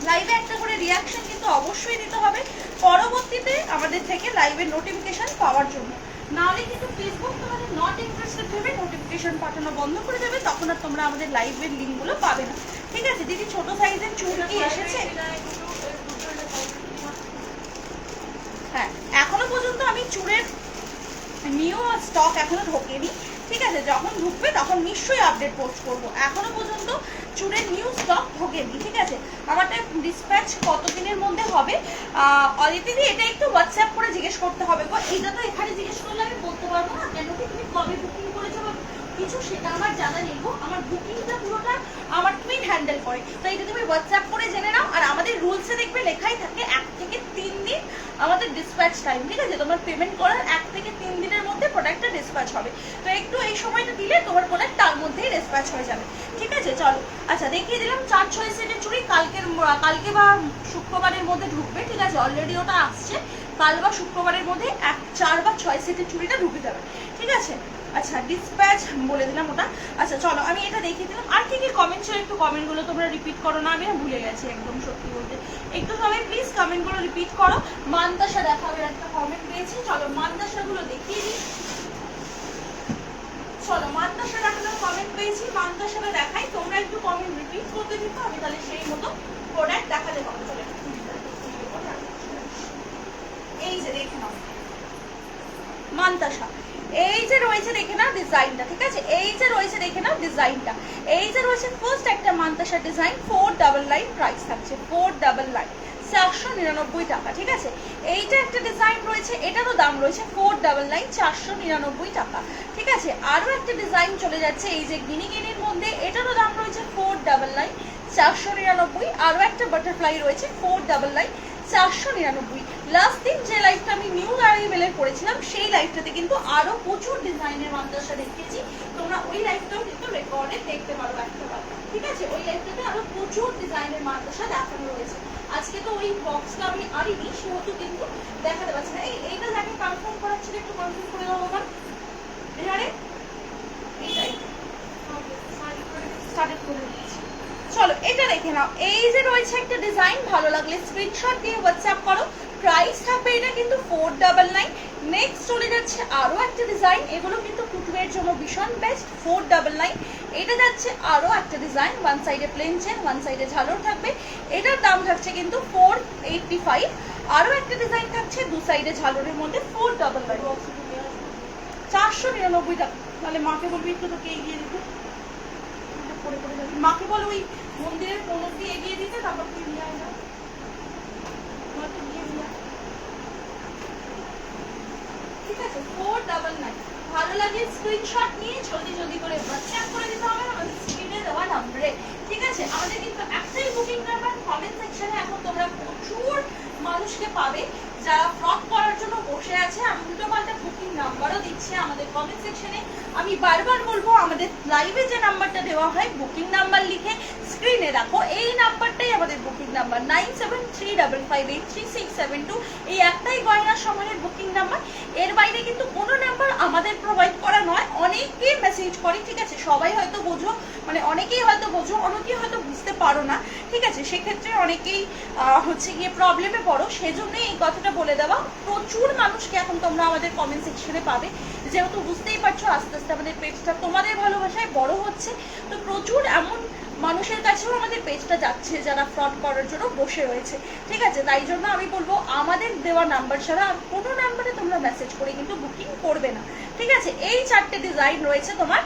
লাইভে একটা করে রিয়াকশন কিন্তু অবশ্যই দিতে হবে পরবর্তীতে আমাদের থেকে লাইভের নোটিফিকেশন পাওয়ার জন্য। নাহলে কিন্তু ফেসবুক তোমাদের নট ইন্টারেস্টেড ভেবে নোটিফিকেশন পাঠানো বন্ধ করে দেবে, তখন আর তোমরা আমাদের লাইভের লিঙ্কগুলো পাবে না, ঠিক আছে। দিদি ছোট সাইজের চুল কি এসেছে? হ্যাঁ এখনো পর্যন্ত আমি চুলের নিউ স্টক এখনো ঢোকেনি, ঠিক আছে। যখন ঢুকবে তখন নিশ্চয়ই আপডেট পোস্ট করবো। এখনো পর্যন্ত চুলের নিউ স্টক ঢোকেনি, ঠিক আছে। আমারটা ডিসপ্যাচ কতদিনের মধ্যে হবে দিদি এটা একটু হোয়াটসঅ্যাপ করে জিজ্ঞেস করতে হবে গো। এইটা তো এখানে জিজ্ঞেস করলে আমি বলতে পারবো না কেন কি তুমি কবে বুকিং করেছো বা কিছু, সেটা আমার জানা নেই গো। আমার বুকিংটা পুরোটা আমার টুইন হ্যান্ডেল করে, তো এটা তুমি হোয়াটসঅ্যাপ করে জেনে নাও। আর আমাদের রুলসে দেখবে লেখাই থাকে 1 থেকে 3 দিন আমাদের ডিসপ্যাচ টাইম, ঠিক আছে। তোমার পেমেন্ট করার 1 থেকে 3 দিনের মধ্যে প্রোডাক্টটা ডিসপ্যাচ হবে, তো একটু এই সময়টা দিলে তোমার প্রোডাক্ট তার মধ্যেই ডিসপ্যাচ হয়ে যাবে, ঠিক আছে। চলো আচ্ছা দেখিয়ে দিলাম 4-6 সেটের চুড়ি। কালকে বা শুক্রবারের মধ্যে ঢুকবে, ঠিক আছে। অলরেডি ওটা আসছে, কাল বা শুক্রবারের মধ্যে 4 বা 6 সেটের চুড়িটা ঢুকে যাবে, ঠিক আছে। আচ্ছা ডিসপ্যাচ বলে দিলাম ওটা। আচ্ছা চলো আমি এটা দেখিয়ে দিলাম। আর কি কি কমেন্ট ছিল একটু কমেন্টগুলো তোমরা রিপিট করো না, আমি ভুলে গেছি একদম সত্যি বলতে। একটু সবাই প্লিজ কমেন্টগুলো রিপিট করো। মানতাসা দেখাবে একটা কমেন্ট পেয়েছি, চলো মানতাসাগুলো দেখিয়ে দিই। চলো মানতাসা দেখানোর কমেন্ট পেয়েছি, মানতাসাটা দেখাই। তোমরা একটু কমেন্ট রিপিট করতে দিতে, আমি তাহলে সেই মতো প্রোডাক্ট দেখাতে পারবো। চলো এই যে দেখে নাও মানতাসা, এই যে রয়েছে দেখে নাও ডিজাইনটা, ঠিক আছে। এই যে রয়েছে দেখে নাও ডিজাইনটা, এই যে রয়েছে ফার্স্ট একটা মানতাসা ডিজাইন। 499 প্রাইস থাকছে, 499 499 টাকা, ঠিক আছে। এইটা একটা ডিজাইন রয়েছে, এটারও দাম রয়েছে 499 499 টাকা, ঠিক আছে। আরও একটা ডিজাইন চলে যাচ্ছে এই যে গিনির মধ্যে, এটারও দাম রয়েছে 499 499। আরো একটা বাটারফ্লাই রয়েছে 499 499। লাস্ট দিন যে লাইভটা আমি নিউ অ্যারাইভেলের করেছিলাম সেই লাইভটাতে কিন্তু আরো প্রচুর ডিজাইনের মাদ্রাসা দেখিয়েছি, তোমরা ওই লাইভটাও কিন্তু রেকর্ডে দেখতে পারো একটাবার, ঠিক আছে? ওই লাইভটাতে আরো প্রচুর ডিজাইনের মাদ্রাসা দেখানো রয়েছে। আজকে তো ওই বক্সটা আমি আনিনি, সেহেতু কিন্তু দেখাতে পারছি না। এইটা যাকে কনফার্ম করার ছিল একটু কনফার্ম করে দাও বাবা। এবারে এইটাই স্টার্টেড করে দিচ্ছি। চলো এটা দেখে নাও, এই যে রয়েছে একটা ডিজাইন, ভালো লাগলে স্ক্রিনশট দিয়ে হোয়াটসঅ্যাপ করো। প্রাইস থাকবে এটা কিন্তু 499। নেক্সট চলে যাচ্ছে আরো একটা ডিজাইন, এগুলো কিন্তু ফুটওয়্যারের জন্য ভীষণ বেস্ট। 499 এটা যাচ্ছে আরো একটা ডিজাইন, ওয়ান সাইডে প্লেন চেন, ওয়ান সাইডে ঝালর থাকবে। এটার দাম থাকছে কিন্তু 485। আরো একটা ডিজাইন থাকছে দু সাইডে ঝালরের মধ্যে 499 499 টাকা। তাহলে মাকে বলবি একটু তোকে এগিয়ে দিতে, মাকে বল ওই মন্দিরের কোন দিয়ে এগিয়ে দিতে, তারপর তুই নিয়ে আসা। ঠিক আছে 499। ভালো লাগে স্ক্রিনশট নিয়ে জলদি জলদি করে হোয়াটসঅ্যাপ করে দিতে হবে আমাদের স্ক্রিনে দেওয়া নম্বরে, ঠিক আছে? আমাদের কিন্তু একটাই বুকিং নাম্বার। কমেন্ট সেকশনে এখন তোমরা প্রচুর মানুষকে পাবে যারা ফ্রড করার জন্য বসে আছে। আমি দুটো পাল্টা বুকিং নাম্বারও দিচ্ছি আমাদের কমেন্ট সেকশনে। আমি বারবার বলবো আমাদের লাইভে যে নাম্বারটা দেওয়া হয় বুকিং নাম্বার লিখে স্ক্রিনে রাখো, এই নাম্বারটাই আমাদের বুকিং নাম্বার 9735583672। এই একটাই গয়নার সময়ের বুকিং নাম্বার, এর বাইরে কিন্তু কোনো নাম্বার আমাদের প্রোভাইড করা নয়। অনেকেই মেসেজ করে, ঠিক আছে? সবাই হয়তো বোঝো, মানে অনেকেই হয়তো বোঝো, অনেকেই হয়তো বুঝতে পারো না, ঠিক আছে? সেক্ষেত্রে অনেকেই হচ্ছে গিয়ে প্রবলেমে পড়ো, সেজন্যই এই কথাটা বলে দেওয়া। প্রচুর মানুষকে এখন তোমরা আমাদের কমেন্ট সেকশনে পাবে, যেহেতু বুঝতেই পারছো আস্তে আস্তে আমাদের পেজটা তোমাদের ভালোবাসায় বড় হচ্ছে, তো প্রচুর এমন মানুষের কাছেও আমাদের পেজটা যাচ্ছে যারা ফ্রড করার জন্য বসে রয়েছে, ঠিক আছে? তাই জন্য আমি বলবো আমাদের দেওয়া নাম্বার ছাড়া আর কোনো নাম্বারে তোমরা মেসেজ করে কিন্তু বুকিং করবে না, ঠিক আছে? এই চারটে ডিজাইন রয়েছে তোমার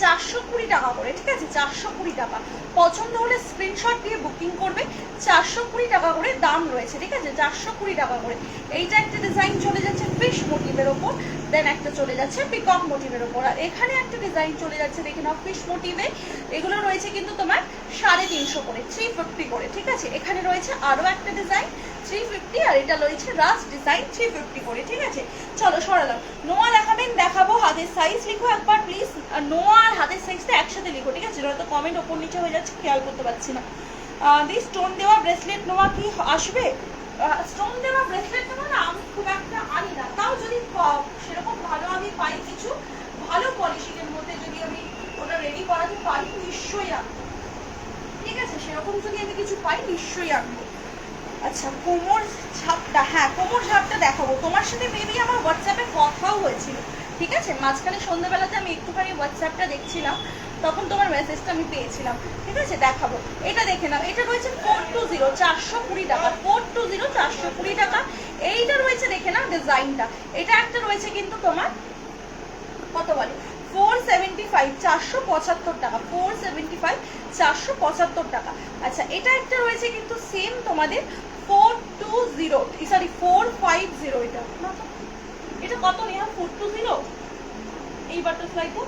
420 টাকা করে, ঠিক আছে? 420 টাকা। পছন্দ হলে স্ক্রিনশট দিয়ে বুকিং করবে। 420 টাকা করে দাম রয়েছে, ঠিক আছে? 420 টাকা করে। এইটা একটা ডিজাইন চলে যাচ্ছে ফিশ মোটিভের ওপর, দেন একটা চলে যাচ্ছে পিকক মোটিভের ওপর, আর এখানে একটা ডিজাইন চলে যাচ্ছে দেখে নাও ফিশ মোটিভে। এগুলো রয়েছে কিন্তু তোমার 350 করে, 350 করে, ঠিক আছে? এখানে রয়েছে আরো একটা ডিজাইন 350, আর এটা রয়েছে রাস্ট ডিজাইন 350 করে, ঠিক আছে? চলো সরালাম। নোয়া দেখাবেন, দেখাবো। হাতের সাইজ লিখো একবার প্লিজ, আর নোয়া আর হাতের সাইজটা একসাথে লিখো, ঠিক আছে? নয়তো কমেন্ট ওপর নিচে হয়ে যাচ্ছে, খেয়াল করতে পারছি না। দিস স্টোন দেওয়া ব্রেসলেট নোয়া কি আসবে? স্টোন দেওয়া ব্রেসলেট তোমার না আমি খুব একটা আনি না, তাও যদি সেরকম ভালো আমি পাই, কিছু ভালো পলিশিংয়ের মধ্যে যদি আমি ওটা রেডি করাতে পারি নিশ্চয়ই আনবো, ঠিক আছে? সেরকম যদি আমি কিছু পাই নিশ্চয়ই আনবো। আচ্ছা কোমর ঝাপটা, হ্যাঁ কোমর ঝাপটা দেখাবো। তোমার সাথে মেবি আমার হোয়াটসঅ্যাপে কথাও হয়েছিল, ঠিক আছে? মাঝখানে সন্ধ্যাবেলাতে আমি একটুখানি হোয়াটসঅ্যাপটা দেখছিলাম, তখন তোমার মেসেজটা আমি পেয়েছিলাম, ঠিক আছে? দেখাবো। এটা দেখে নাও, এটা রয়েছে 420 420 টাকা, 420 420 টাকা। এইটা রয়েছে দেখে নাও ডিজাইনটা, এটা একটা রয়েছে কিন্তু তোমার কত বলে 475 475 টাকা, 475 475 টাকা। আচ্ছা এটা একটা রয়েছে কিন্তু সেম তোমাদের 420, সরি 450, এটা না তো, এটা কত নেয়া 420 এই বাটারফ্লাইটা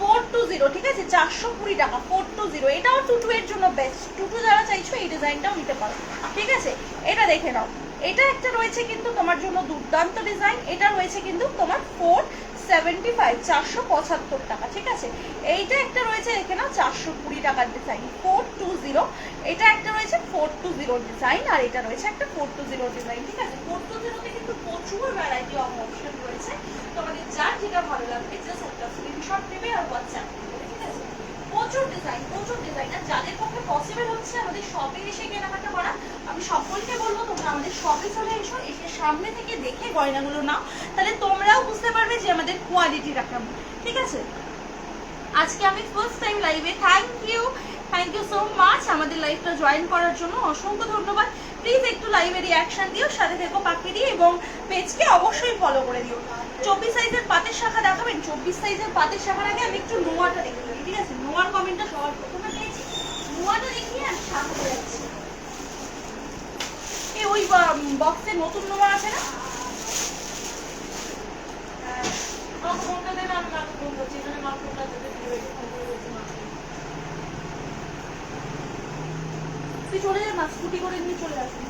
420, ঠিক আছে? 420 টাকা 420। এটাও টুটু এর জন্য বেস্ট, টুটু যারা চাইছো এই ডিজাইনটাও নিতে পারো, ঠিক আছে? এটা দেখে নাও, এটা একটা রয়েছে কিন্তু তোমার জন্য দুর্দান্ত ডিজাইন, এটা রয়েছে কিন্তু তোমার 475 475 টাকা, ঠিক আছে? এইটা একটা রয়েছে দেখে নাও 420 টাকার ডিজাইন 420। এটা একটা রয়েছে 420 ডিজাইন, আর এটা রয়েছে একটা 420 ডিজাইন, ঠিক আছে? 420 কিন্তু প্রচুর ভ্যারাইটি অফ অপশন রয়েছে, তোমাদের যার যেটা ভালো লাগবে জাস্ট একটা স্ক্রিনশট নেবে আর হোয়াটসঅ্যাপ করবে, ঠিক আছে? প্রচুর ডিজাইন, প্রচুর ডিজাইন। আর যাদের পক্ষে পসিবল হচ্ছে আমাদের শপে এসে কেনাকাটা করা, আমি সকলকে বলবো তোমরা আমাদের শপে চলে এসো, এসে সামনে থেকে দেখে গয়নাগুলো নাও, তাহলে তোমরাও বুঝতে পারবে যে আমাদের কোয়ালিটিটা কেমন, ঠিক আছে? আজকে আমি ফার্স্ট টাইম লাইভে, থ্যাংক ইউ সো মাচ আমাদের লাইভটা জয়েন করার জন্য, অসংখ্য ধন্যবাদ। প্লিজ একটু লাইভে রিয়াকশন দিও, সাথে থেকো পাখি দিয়ে, এবং পেজকে অবশ্যই ফলো করে দিও। 24 সাইজের পাতের শাখা দেখাবেন? 24 সাইজের পাতের শাখার আগে আমি একটু নোয়াটা দেখে নিই, ঠিক আছে? নোয়ার কমেন্টটা সবার প্রথমে পেয়েছি, নোয়াটা দেখিয়ে আমি সামনে যাচ্ছি। এই ওই বক্সে নতুন নোয়া আছে না, ফোনটা দেবে, আমি মাত্র ফোন করছি, এখানে মাত্র ফোনটা দেবে। তুই চলে যা না, স্কুটি করে নিয়ে চলে আসবি,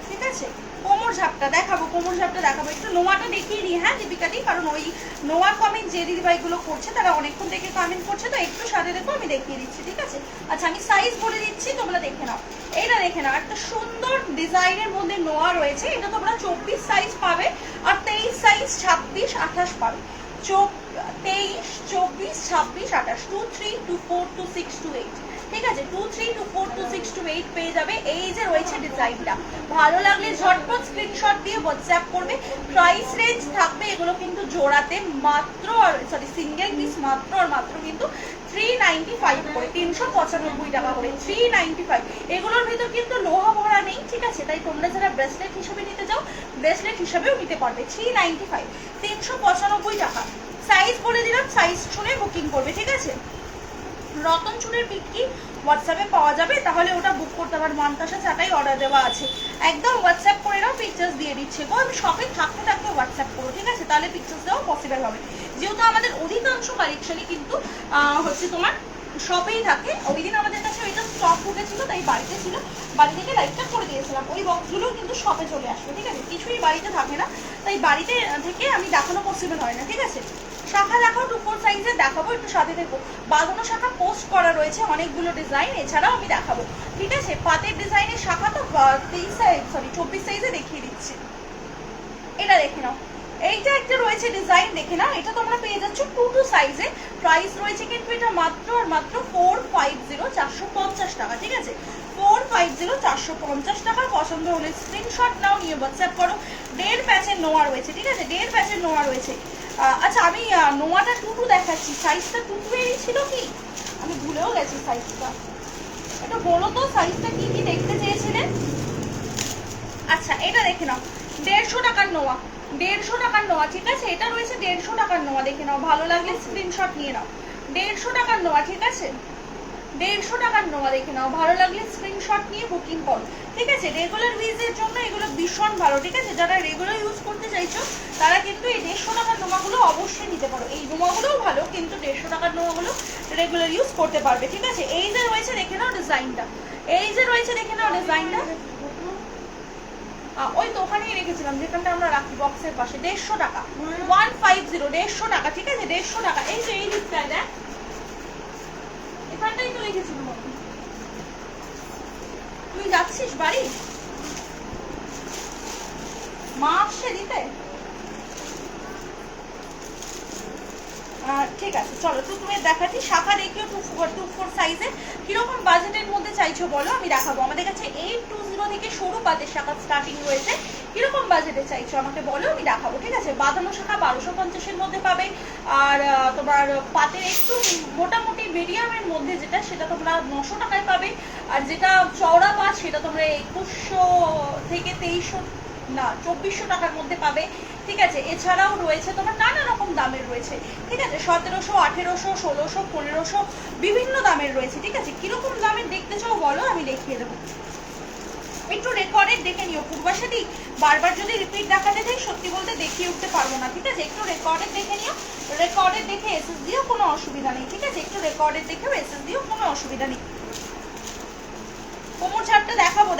ঠিক আছে? কোমর ঝাপটা দেখাবো, কোমর ঝাপটা দেখাবো। একটু নোয়াটা দেখিয়ে দিই হ্যাঁ দীপিকাদি, কারণ ওই নোয়া কমেন্ট যে দিদিভাইগুলো করছে তারা অনেকক্ষণ থেকে কমেন্ট করছে, তো একটু সাথে দেখো আমি দেখিয়ে দিচ্ছি, ঠিক আছে? আচ্ছা আমি সাইজ বলে দিচ্ছি, তোমরা দেখে নাও। এইটা দেখে নাও, একটা সুন্দর ডিজাইনের মধ্যে নোয়া রয়েছে। এটা তোমরা 24 সাইজ পাবে, আর 23 সাইজ 26 28 পাবে। 23 24 26 28, 2 3 2 4 2 6 2 8, ঠিক আছে? 2 3 2 4 2 6 2 8 পেয়ে যাবে। এই যে রয়েছে ডিজাইনটা, ভালো লাগলে ঝটপট স্ক্রিনশট দিয়ে হোয়াটসঅ্যাপ করবে। প্রাইস রেঞ্জ থাকবে এগুলো কিন্তু জোড়াতে মাত্র, সরি সিঙ্গেল পিস মাত্র আর মাত্র কিন্তু 395 করে, 395 টাকা করে, 395। এগুলোর ভিতর কিন্তু লোহা ভরা নেই, ঠিক আছে? তাই তোমরা যারা ব্রেসলেট হিসেবে নিতে চাও ব্রেসলেট হিসেবেও নিতে পারবে। 395, 395 টাকা। সাইজ বলে দিলাম, সাইজ শুনে বুকিং করবে, ঠিক আছে? রতন চুলের পিটকি হোয়াটসঅ্যাপে পাওয়া যাবে, তাহলে ওটা বুক করতে পারবে। মানতাসা চাটাই অর্ডার দেওয়া আছে, একদম হোয়াটসঅ্যাপ করে নাও, পিকচার্স দিয়ে দিচ্ছে গো। আমি শপে থাকতে থাকতে হোয়াটসঅ্যাপ করো, ঠিক আছে? তাহলে পিকচার্স দেওয়া পসিবল হবে, যেহেতু আমাদের অধিকাংশ কালেকশনই কিন্তু হচ্ছে তোমার শপেই থাকে। ওই দিন আমাদের কাছে ওইটা স্টক উঠেছিল, তাই বাড়িতে ছিল, বাড়ি থেকে লাইভটা করে দিয়েছিলাম। ওই বক্সগুলোও কিন্তু শপে চলে আসবে, ঠিক আছে? কিছুই বাড়িতে থাকে না, তাই বাড়িতে থেকে আমি দেখানো পসিবল হয় না, ঠিক আছে? শাখা দেখাও, 2 4 সাইজের দেখাবো, একটু সাথে দেখো। বাঁধানো শাখা পোস্ট করা রয়েছে অনেকগুলো ডিজাইন, এছাড়াও আমি দেখাবো, ঠিক আছে? পাতের ডিজাইনের শাখা তো 23 সাইজ, সরি 24 সাইজে দেখিয়ে দিচ্ছি। এটা দেখে নাও, এইটা একটা রয়েছে ডিজাইন, দেখে নাও। এটা তোমরা পেয়ে যাচ্ছ 2 2 সাইজে। প্রাইস রয়েছে কিন্তু এটা মাত্র আর মাত্র 450, 450 টাকা, ঠিক আছে? 450, 450 টাকা। পছন্দ হলে স্ক্রিনশট নাও, নিয়ে হোয়াটসঅ্যাপ করো। 1.5 প্যাচের নোয়া রয়েছে, ঠিক আছে? 1.5 প্যাচের নোয়া রয়েছে। আচ্ছা আমি নোয়াটা 2 2 দেখাচ্ছি, সাইজটা 2 2 এরই ছিল কি? আমি ভুলেও গেছি সাইজটা, এটা বলো তো সাইজটা কি কি দেখতে চেয়েছিলেন? আচ্ছা এটা দেখে নাও, 150 টাকার নোয়া, 150 টাকার নোয়া, ঠিক আছে? এটা রয়েছে 150 টাকার নোয়া, দেখে নাও, ভালো লাগলে স্ক্রিনশট নিয়ে নাও। 150 টাকার নোয়া, ঠিক আছে? 150 টাকার নোয়া, দেখে নাও, ভালো লাগলে স্ক্রিনশট নিয়ে বুকিং করো, ঠিক আছে? রেগুলার ইউজের জন্য এগুলো ভীষণ ভালো, ঠিক আছে? যারা রেগুলার ইউজ করতে চাইছো তারা কিন্তু এই 150 টাকার নোয়াগুলো অবশ্যই নিতে পারো। এই নোয়াগুলোও ভালো, কিন্তু 150 টাকার নোয়াগুলো রেগুলার ইউজ করতে পারবে, ঠিক আছে? এই যে রয়েছে দেখে নাও ডিজাইনটা, এই যে রয়েছে দেখে নাও ডিজাইনটা। ওই তো ওখানেই রেখেছিলাম যেখানটা আমরা রাখি, বক্সের পাশে। 150 টাকা, 150, 150 টাকা, ঠিক আছে? 150 টাকা। এই যে এই লিপটায় দেখ, এখানটাই তো রেখেছিল। তুই যাচ্ছিস বাড়ি? মা আসছে দিতে? ঠিক আছে চলো, তো তুমি দেখাচ্ছি। শাখা দেখিও 2 4 সাইজে। কিরকম বাজেটের মধ্যে চাইছো বলো, আমি দেখাবো। আমাদের কাছে 820 থেকে সরু পাতের শাখা স্টার্টিং রয়েছে। কিরকম বাজেটে চাইছো আমাকে বলো, আমি দেখাবো, ঠিক আছে? বাঁধানো শাখা 1250-এর মধ্যে পাবে, আর তোমার পাতের একটু মোটামুটি মিডিয়ামের মধ্যে যেটা, সেটা তোমরা 900 টাকায় পাবে। আর যেটা চওড়া পাত সেটা তোমরা 2100 থেকে 2300 না 2400 টাকার মধ্যে পাবে, ঠিক আছে? এছাড়াও রয়েছে তোমার নানা রকম দামের রয়েছে, ঠিক আছে? 1700, 1800, 1600, 1500 বিভিন্ন দামের রয়েছে, ঠিক আছে? কিরকম দামের দেখতে চাও বলো, আমি দেখিয়ে দেবো। একটু রেকর্ডেড দেখে নিও পূর্বাশাদি, বারবার যদি রিপিট দেখাতে যাই সত্যি বলতে দেখিয়ে উঠতে পারবো না, ঠিক আছে? একটু রেকর্ডেড দেখে নিও, রেকর্ডেড দেখে এসএস দিও, কোনো অসুবিধা নেই, ঠিক আছে? একটু রেকর্ডেড দেখেও এসএস দিও, কোনো অসুবিধা নেই। কোমর ঝাপটা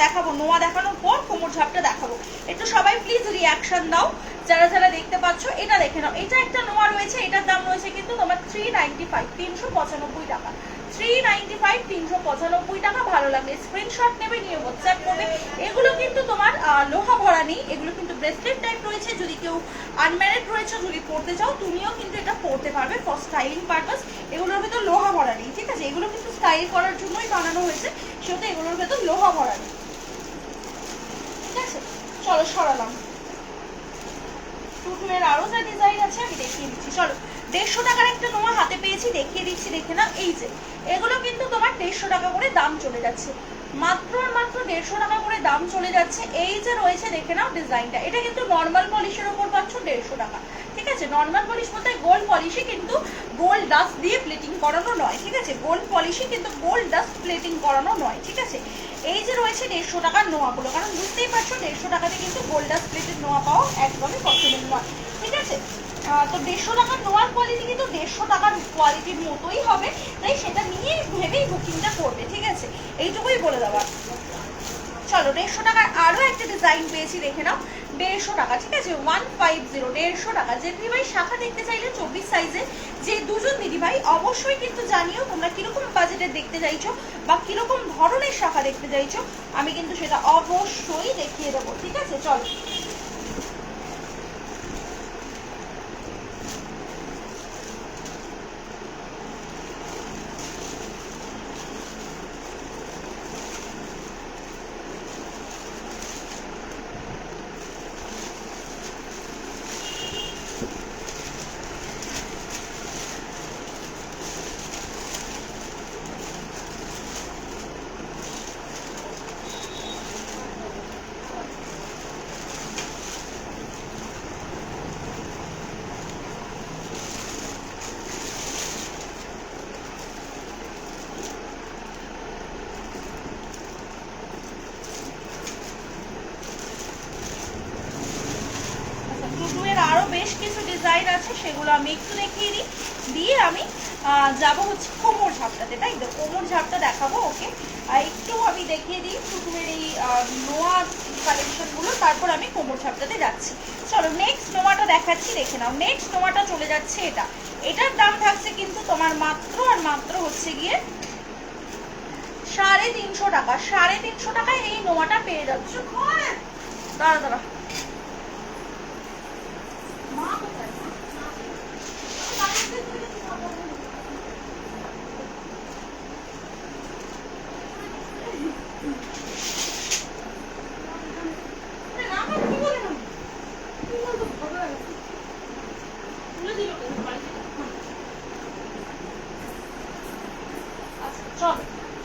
দেখাবো নোয়া দেখানোর পর কোমর ঝাপটা দেখাবো। একটু সবাই প্লিজ রিয়াকশন দাও যারা যারা দেখতে পাচ্ছ। এটা দেখে নাও, এটা একটা নোয়া রয়েছে, এটার দাম রয়েছে কিন্তু তোমার 395, 395 টাকা, 395, 395 টাকা। ভালো লাগবে স্ক্রিনশট নেবে, নিয়ে হোয়াটসঅ্যাপ করবে। এগুলো কিন্তু তোমার লোহা ভরা নেই, এগুলো কিন্তু ব্রেসলেট টাইপ রয়েছে। যদি কেউ আনম্যারিড রয়েছে, যদি পড়তে চাও তুমিও কিন্তু এটা পড়তে পারবে ফর স্টাইলিং পারপাস। এগুলোর ভেতর লোহা ভরা নেই, ঠিক আছে? এগুলো কিন্তু স্টাইল করার জন্যই বানানো হয়েছে, সেহেতু এগুলোর ভেতর লোহা ভরা নেই, ঠিক আছে? চলো সরালাম। টুটুলের আরো যা ডিজাইন আছে আমি দেখিয়ে দিচ্ছি, চলো। 150 টাকার একটা নোয়া হাতে পেয়েছি, দেখিয়ে দিচ্ছি, দেখে না। এই যে এগুলো কিন্তু তোমার 150 টাকা করে দাম চলে যাচ্ছে, মাত্র আর মাত্র 150 টাকা করে দাম চলে যাচ্ছে। এই যে রয়েছে দেখে নাও ডিজাইনটা, এটা কিন্তু নর্মাল পলিশের উপর পাচ্ছ 150 টাকা, ঠিক আছে? নর্মাল পলিশ বলতে গোল্ড পলিশই, কিন্তু গোল্ড ডাস্ট দিয়ে প্লেটিং করানো নয়, ঠিক আছে? গোল্ড পলিশই কিন্তু গোল্ড ডাস্ট প্লেটিং করানো নয়, ঠিক আছে? এই যে রয়েছে 150 টাকার নোয়াগুলো, কারণ বুঝতেই পারছো 150 টাকাতে কিন্তু গোল্ড ডাস্ট ওয়েটের নোয়া পাওয়া একদমই পসিবল নয়, ঠিক আছে। তো 150 টাকার নোয়ার কোয়ালিটি কিন্তু 150 টাকার কোয়ালিটির মতোই হবে, তাই সেটা নিয়ে ভেবেই বুকিংটা করবে, ঠিক আছে, এইটুকুই বলে দেওয়া। চলো 150 টাকার আরও একটা ডিজাইন পেয়েছি, দেখে নাও। 150 টাকা, ঠিক আছে, 150, 150 টাকা। যে দিদিভাই শাখা দেখতে চাইলে 24 সাইজে, যে দুজন দিদিভাই অবশ্যই কিন্তু জানিও তোমরা কিরকম বাজেটের দেখতে চাইছো বা কিরকম ধরনের শাখা দেখতে চাইছো, আমি কিন্তু সেটা অবশ্যই দেখিয়ে দেবো, ঠিক আছে। চলো আরো বেশ কিছু ডিজাইন আছে, সেগুলো আমি একটু দেখিয়ে দিই, দিয়ে আমি যাবো হচ্ছে কোমর ঝাপটাতে, তাই তো কোমর ঝাপটা দেখাবো। ওকে, একটু আমি দেখিয়ে দিই টুটুমের এই নোয়া কালেকশনগুলো, তারপর আমি কোমর ঝাপটাতে যাচ্ছি। চলো নেক্সট নোয়াটা দেখাচ্ছি, দেখে নাও। নেক্সট নোয়াটা চলে যাচ্ছে এটার দাম থাকছে কিন্তু তোমার মাত্র আর মাত্র হচ্ছে গিয়ে 350 টাকা। 350 টাকায় এই নোয়াটা পেয়ে যাচ্ছ। দাঁড়া দাঁড়া, চলো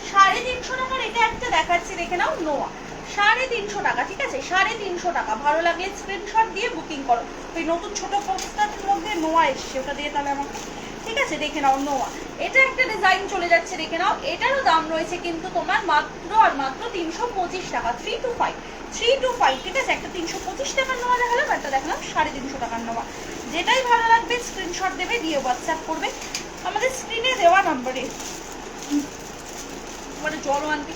350 টাকার এটা একটা দেখাচ্ছি, দেখে নাও। নোয়া 350 টাকা, ঠিক আছে, 350 টাকা। ভালো লাগলে স্ক্রিনশট দিয়ে বুকিং করো। ওই নতুন ছোট পোস্টারের মধ্যে নোয়া এসছে, ওটা দিয়ে তাহলে আমাকে, ঠিক আছে, দেখে নাও। নোয়া এটা একটা ডিজাইন চলে যাচ্ছে, দেখে নাও। এটারও দাম রয়েছে কিন্তু তোমার মাত্র আর মাত্র 325 টাকা। 325, ঠিক আছে। একটা 325 টাকার নোয়া দেখালাম, একটা দেখালাম 350 টাকার নোয়া। যেটাই ভালো লাগবে স্ক্রিনশট দেবে, দিয়ে হোয়াটসঅ্যাপ করবে আমাদের স্ক্রিনে দেওয়া নাম্বারে। মানে জল আনতে,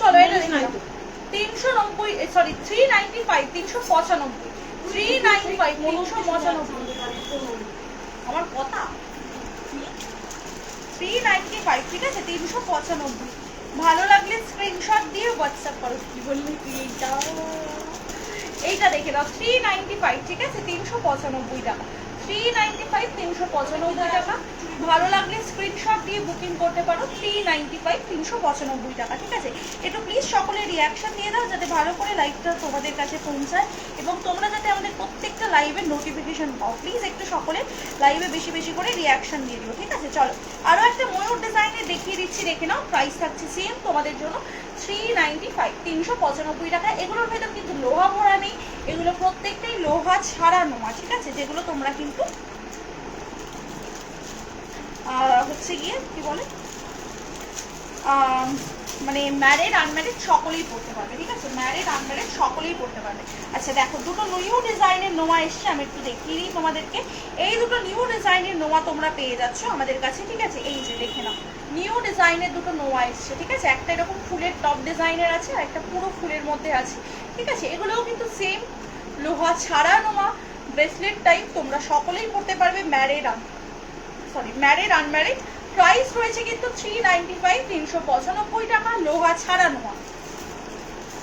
চলো এটা দেখে নাও। 390, সরি 395, 395, 395, 395 আমার কথা, 395, ঠিক আছে, 395। ভালো লাগলে স্ক্রিনশট দিয়ে হোয়াটসঅ্যাপ করো। কি বললি তুই? এইটা দেখে দাও, 395, ঠিক আছে, 395 টাকা। 395, 395 টাকা। ভালো লাগলে স্ক্রিনশট দিয়ে বুকিং করতে পারো। 395, 395 টাকা, ঠিক আছে। একটু প্লিজ সকলে রিয়াকশন দিয়ে দাও, যাতে ভালো করে লাইভটা তোমাদের কাছে পৌঁছায় এবং তোমরা যাতে আমাদের প্রত্যেকটা লাইভের নোটিফিকেশন পাও। প্লিজ একটু সকলে লাইভে বেশি বেশি করে রিয়াকশন দিয়ে দিও, ঠিক আছে। চলো আরও একটা ময়ূর ডিজাইনে দেখিয়ে দিচ্ছি, দেখে নাও। প্রাইস থাকছে সেম তোমাদের জন্য 395, 395 টাকা। এগুলোর ভেতর কিন্তু লোহা ভরা নেই, এগুলো প্রত্যেকটাই লোহা ছাড়া নোয়া, ঠিক আছে, যেগুলো তোমরা কিন্তু হচ্ছে গিয়ে কি বলে মানে ম্যারিড আনম্যারিড সকলেই পড়তে পারবে, ঠিক আছে, ম্যারিড আনম্যারিড সকলেই পড়তে পারবে। আচ্ছা দেখো, দুটো নিউ ডিজাইনের নোয়া এসছে, আমি একটু দেখিয়ে দিই তোমাদেরকে। এই দুটো নিউ ডিজাইনের নোয়া তোমরা পেয়ে যাচ্ছ আমাদের কাছে, ঠিক আছে। এই যে দেখে নাও, নিউ ডিজাইনের দুটো নোয়া এসছে, ঠিক আছে। একটা এরকম ফুলের টপ ডিজাইনের আছে, আর একটা পুরো ফুলের মধ্যে আছে, ঠিক আছে। এগুলোও কিন্তু সেম লোহা ছাড়া নোয়া, ব্রেসলেট টাইপ, তোমরা সকলেই পড়তে পারবে। Married unmarried. প্রাইস রয়েছে কিন্তু 395, 395 টাকা, লোহা ছাড়া নোয়া।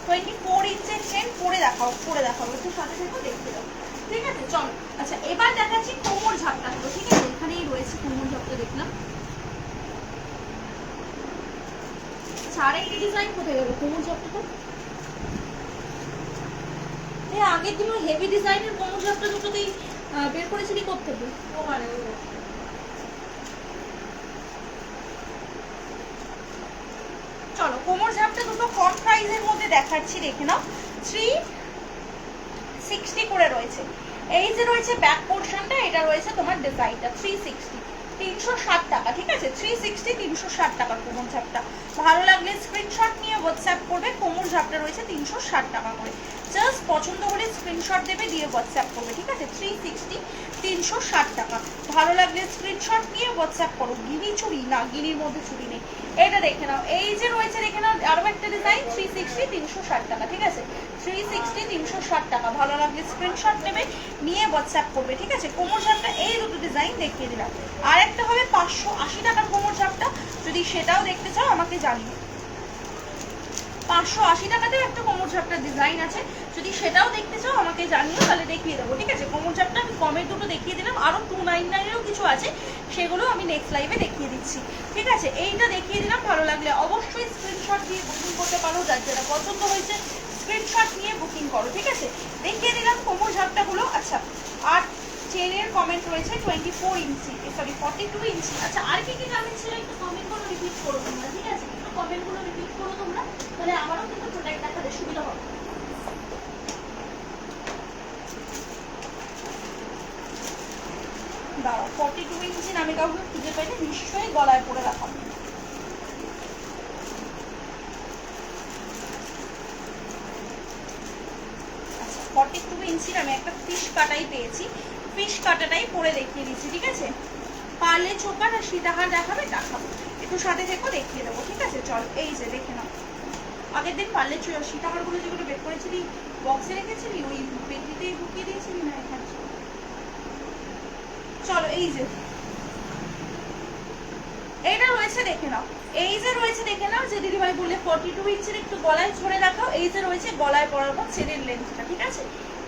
24 ইঞ্চের চেন। পরে দেখাও একটু সাথে সাথে দেখতে দাও, ঠিক আছে। চলো আচ্ছা, এবার দেখাচ্ছি কোমর ঝাপটা গুলো, ঠিক আছে। এখানেই রয়েছে কোমর ঝাপটা, দেখলাম। আচ্ছা, আরেকটি ডিজাইন কোথায় গেল কোমর ঝাপটা? তো আগের দিন ওই হেভি ডিজাইনের কোমর ঝাপটা দুটোতেই বের করেছিলি কোত্থেকে? ওখানে। চলো কোমর ঝাপটা দুটো কম প্রাইসের মধ্যে দেখাচ্ছি, দেখে নাও। 360 করে রয়েছে। এই যে রয়েছে ব্যাক পোর্শনটা, এটা রয়েছে তোমার ডিজাইনটা 360, 360 টাকা, ঠিক আছে। 360, 360 টাকা কোমর ঝাপটা। ভালো লাগলে স্ক্রিনশট নিয়ে হোয়াটসঅ্যাপ করবে। কোমর ঝাপটা রয়েছে 360 টাকা করে। জাস্ট পছন্দ হলে স্ক্রিনশট দেবে, দিয়ে হোয়াটসঅ্যাপ করবে, ঠিক আছে। 360 360 টাকা। ভালো লাগলে স্ক্রিনশট নিয়ে হোয়াটসঅ্যাপ করো। গিনি চুড়ি না, গিনির মধ্যে চুড়ি নেই। এটা দেখে নাও, এই যে রয়েছে দেখে নাও আরো একটা ডিজাইন 360 360 টাকা, ঠিক আছে। 360 360 টাকা। ভালো লাগলে স্ক্রিনশট নেবে, নিয়ে হোয়াটসঅ্যাপ করবে, ঠিক আছে। কোমর ঝাপটা এই দুটো ডিজাইন দেখিয়ে দিলাম। আর একটা হবে 580 টাকার কোমর ঝাপটা, যদি সেটাও দেখতে চাও আমাকে জানিও। 580 টাকাতেও একটা কোমর ঝাপটার ডিজাইন আছে, যদি সেটাও দেখতে চাও আমাকে জানিও, তাহলে দেখিয়ে দেবো, ঠিক আছে। কোমর ঝাপটা আমি কমের দুটো দেখিয়ে দিলাম, আরও 299-এরও কিছু আছে, সেগুলো আমি নেক্সট লাইভে দেখিয়ে দিচ্ছি, ঠিক আছে। এইটা দেখিয়ে দিলাম, ভালো লাগলে অবশ্যই স্ক্রিনশট দিয়ে বুকিং করতে পারো, যার যেটা পছন্দ হয়েছে স্ক্রিনশট নিয়ে বুকিং করো, ঠিক আছে। দেখিয়ে দিলাম কোমর ঝাপটাগুলো। আচ্ছা, আর চেনের কমেন্ট রয়েছে 24 ইঞ্চি, সরি 42 ইঞ্চি। আচ্ছা, আর কি কি জানেন ছিল একটু কমেন্টগুলো রিপিট করো তোমরা, ঠিক আছে। একটু কমেন্টগুলো রিপিট করো তোমরা, তাহলে আমারও কিন্তু প্রোডাক্ট দেখাতে সুবিধা হবে। দাঁড়াও, 42 ইঞ্চি নামে কাউকে খুঁজে পেলে নিশ্চয়ই গলায় পরে রাখাবো। আচ্ছা, 42 ইঞ্চির আমি একটা ফিশ কাটাই পেয়েছি, ফিশ কাটাটাই পরে দেখিয়ে দিচ্ছি, ঠিক আছে। পারলে চোকার আর সীতাহার দেখাবে, দেখাবো, একটু সাথে থেকেও দেখিয়ে দেবো, ঠিক আছে। চল, এই যে দেখে নাও, আগের দিন পারলে সীতাহারগুলো যেগুলো বের করেছিলি বক্সে রেখেছিলি, ওই পেটিতেই ঢুকিয়ে দিয়েছিলি না এখানে। চলো, এই যে এইটা রয়েছে দেখে নাও, এই যে রয়েছে দেখে নাও, যে দিদিভাই বললে 42 ইঞ্চির একটু গলায় ধরে দেখাও। এই যে রয়েছে গলায় পরার পর চেনের লেন্থটা, ঠিক আছে।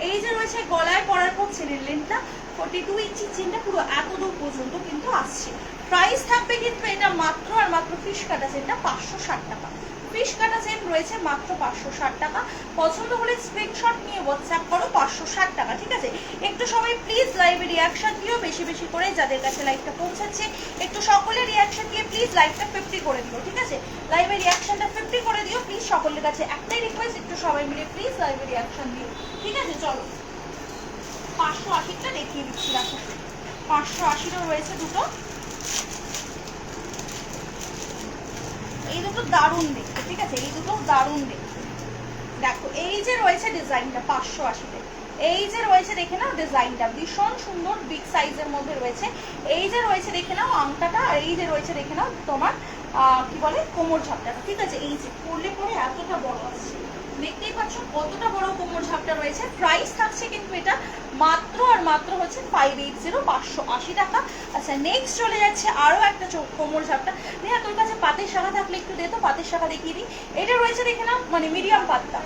এই যে রয়েছে গলায় পরার পর চেনের লেন্থটা, 42 ইঞ্চি চেনটা পুরো এত দূর পর্যন্ত কিন্তু আসছে। প্রাইস থাকবে কিন্তু এটা মাত্র আর মাত্র ফিশ কাটা চেনটা 560 টাকা। ফিশ কাটা চেন রয়েছে মাত্র 560 টাকা। পছন্দ হলে স্ক্রিনশট নিয়ে হোয়াটসঅ্যাপ করো, 560 টাকা, ঠিক আছে। একটু সবাই প্লিজ লাইভে রিয়াকশন দিও বেশি বেশি করে, যাদের কাছে লাইভটা পৌঁছাচ্ছে একটু সকলে রিয়াকশন দিয়ে প্লিজ লাইভটা 50 করে দিও, ঠিক আছে। লাইভে রিয়াকশনটা 50 করে দিও প্লিজ, সকলের কাছে একটাই রিকোয়েস্ট, একটু সবাই মিলে প্লিজ লাইভে রিয়াকশন দিও, ঠিক আছে। চলো, 580টা দেখিয়ে দিচ্ছি, দেখো 580ও রয়েছে দুটো। এই দুটো দারুণ দেখতে, ঠিক আছে, এই দুটো দারুণ দেখতে। দেখো, এই যে রয়েছে ডিজাইনটা 580-তে, এই যে রয়েছে দেখে নাও ডিজাইনটা ভীষণ সুন্দর, বিগ সাইজের মধ্যে রয়েছে। এই যে রয়েছে দেখে নাও আংটাটা, আর এই যে রয়েছে দেখে নাও তোমার কি বলে কোমর ঝাপটাটা, ঠিক আছে। এই যে পরলে পরে এতটা বড় আসছে, দেখতেই পাচ্ছ কতটা বড় কোমর ঝাপটা রয়েছে। প্রাইস থাকছে কিন্তু এটা মাত্র আর মাত্র হচ্ছে 580, 580 টাকা। আচ্ছা, নেক্সট চলে যাচ্ছে আরো একটা কোমর ঝাপটা। নেহা, তোর কাছে পাতের শাখা থাকলে একটু দে তো, পাতের শাখা দেখিয়ে দিই। এটা রয়েছে দেখে নাও, মানে মিডিয়াম পাতটা।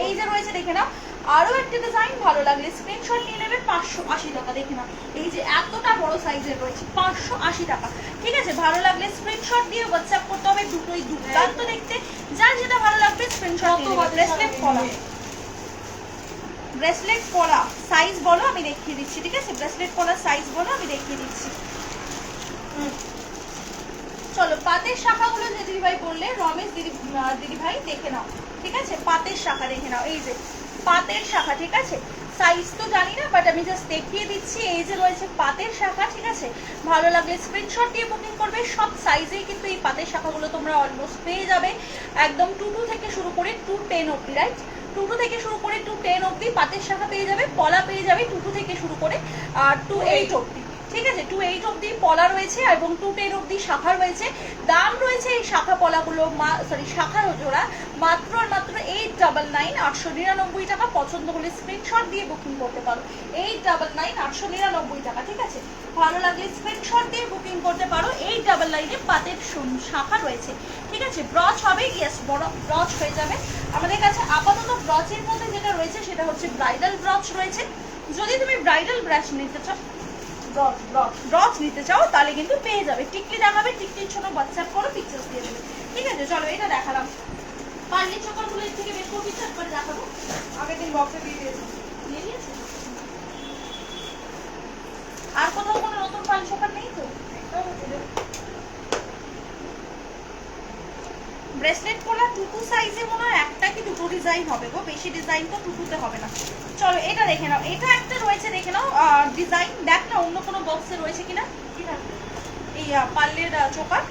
এই যে রয়েছে দেখে নাও আরো একটা ডিজাইন, ভালো লাগলে স্ক্রিনশট নিয়ে নেবে, 580 টাকা। দেখে নাও, এই যে এতটা বড় সাইজের রয়েছে, 580 টাকা, ঠিক আছে। ভালো লাগলে স্ক্রিনশট দিয়ে হোয়াটসঅ্যাপ করতে হবে, দুটোই দুর্দান্ত দেখতে, যার যেটা ভালো লাগবে স্ক্রিনশট দিয়ে নেবে। ব্রেসলেট পলা, ব্রেসলেট পলা সাইজ বলো আমি দেখিয়ে দিচ্ছি, ঠিক আছে। ব্রেসলেট পলা সাইজ বলো আমি দেখিয়ে দিচ্ছি। চলো, পাতের শাখাগুলো যে দিদিভাই বললে, রমেশ দিদিভাই দেখে নাও, ঠিক আছে। পাতের শাখা দেখে নাও, এই যে পাতের শাখা, ঠিক আছে। সাইজ তো জানি না, বাট আমি জাস্ট দেখিয়ে দিচ্ছি। এই যে রয়েছে পাতের শাখা, ঠিক আছে। ভালো লাগলে স্ক্রিনশট দিয়ে বুকিং করবে। সব সাইজেই কিন্তু এই পাতের শাখাগুলো তোমরা অলমোস্ট পেয়ে যাবে, একদম 22 থেকে শুরু করে 210 অব্দি, রাইট। 22 থেকে শুরু করে 210 অব্দি পাতের শাখা পেয়ে যাবে, পলা পেয়ে যাবে 22 থেকে শুরু করে 28 অব্দি, ঠিক আছে। 28 অব্দি পলা রয়েছে এবং 210 অব্দি শাখা রয়েছে। দাম রয়েছে এই শাখা পলাগুলো, শাখার জোড়া মাত্র আর মাত্র 899, 899 টাকা। পছন্দ হলে স্ক্রিনশট দিয়ে বুকিং করতে পারো, 899, 899 টাকা, ঠিক আছে। ভালো লাগলে স্ক্রিনশট দিয়ে বুকিং করতে পারো। 899-এ পাতের শাখা রয়েছে, ঠিক আছে। ব্রচ হবে, ইয়েস, বড় ব্রচ হয়ে যাবে। আমাদের কাছে আপাতত ব্রচের মধ্যে যেটা রয়েছে সেটা হচ্ছে ব্রাইডাল ব্রচ রয়েছে। যদি তুমি ব্রাইডাল ব্রাশ নিতে চাও, ব্রচ নিতে চাও, তাহলে কিন্তু পেয়ে যাবে। টিকলি দেখাবে, টিকলির জন্য হোয়াটসঅ্যাপ করো, পিকচার্স দিয়ে দেবে, ঠিক আছে। চলো, এটা দেখালাম। পার্লি চোকারগুলো এর থেকে বের করে পিকচার করে দেখাবো। আগের দিন বক্সে দিয়ে দিয়েছে। আর কোথাও কোনো নতুন পার্লি চোকার নেই তো? ব্রেসলেট পলা 22 সাইজে মনে হয় একটা কি দুটো ডিজাইন হবে গো, বেশি ডিজাইন তো 22-তে হবে না। চলো, এটা দেখে নাও, এটা একটা রয়েছে দেখে নাও ডিজাইন। দেখ না অন্য কোনো বক্সে রয়েছে কিনা, ঠিক আছে। এই পার্লের চোকার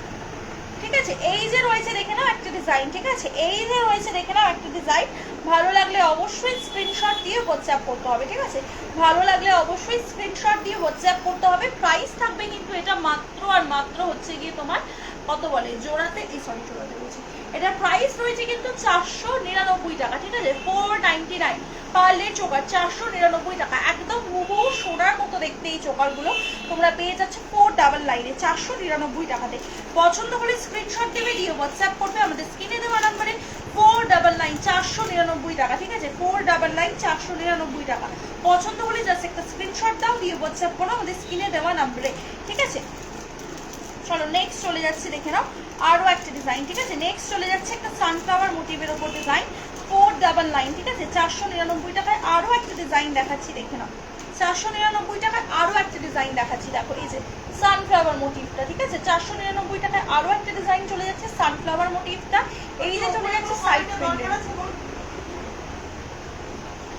ঠিক আছে। এই যে রয়েছে দেখে নাও একটা ডিজাইন, ঠিক আছে, এই যে রয়েছে দেখে নাও একটা ডিজাইন। ভালো লাগলে অবশ্যই স্ক্রিনশট দিয়ে হোয়াটসঅ্যাপ করতে হবে, ঠিক আছে, ভালো লাগলে অবশ্যই স্ক্রিনশট দিয়ে হোয়াটসঅ্যাপ করতে হবে। প্রাইস থাকবে কিন্তু এটা মাত্র আর মাত্র হচ্ছে গিয়ে তোমার কত বলে জোড়াতে, এই সরি জোড়াতে বলছি, এটার প্রাইস রয়েছে কিন্তু 499 টাকা, ঠিক আছে, 499 পার্লের চোকার 499 টাকা, একদম হুবহু সোনার মতো দেখতে এই চোকারগুলো তোমরা পেয়ে যাচ্ছে 499 499 টাকাতে। পছন্দ হলে স্ক্রিনশট দেবে, দিয়ে হোয়াটসঅ্যাপ করবে আমাদের স্ক্রিনে দেওয়া নাম্বারে 499 499 টাকা, ঠিক আছে, 499 499 টাকা। পছন্দ হলে জাস্ট একটা স্ক্রিনশট দাও, দিয়ে হোয়াটসঅ্যাপ করো আমাদের স্ক্রিনে দেওয়া নাম্বারে, ঠিক আছে। চলো নেক্সট চলে যাচ্ছে, দেখে নাও আরো একটা ডিজাইন, ঠিক আছে, নেক্সট চলে যাচ্ছে একটা সানফ্লাওয়ার মোটিভের উপর ডিজাইন 499, ঠিক আছে, 499 টাকায় আরো একটা ডিজাইন দেখাচ্ছি, দেখে নাও 499 টাকায় আরো একটা ডিজাইন দেখাচ্ছি। দেখো এই যে সানফ্লাওয়ার মোটিভটা, ঠিক আছে, 499 টাকায় আরো একটা ডিজাইন চলে যাচ্ছে সানফ্লাওয়ার মোটিভটা। এই যে চলে যাচ্ছে সাইড প্রিন্টের,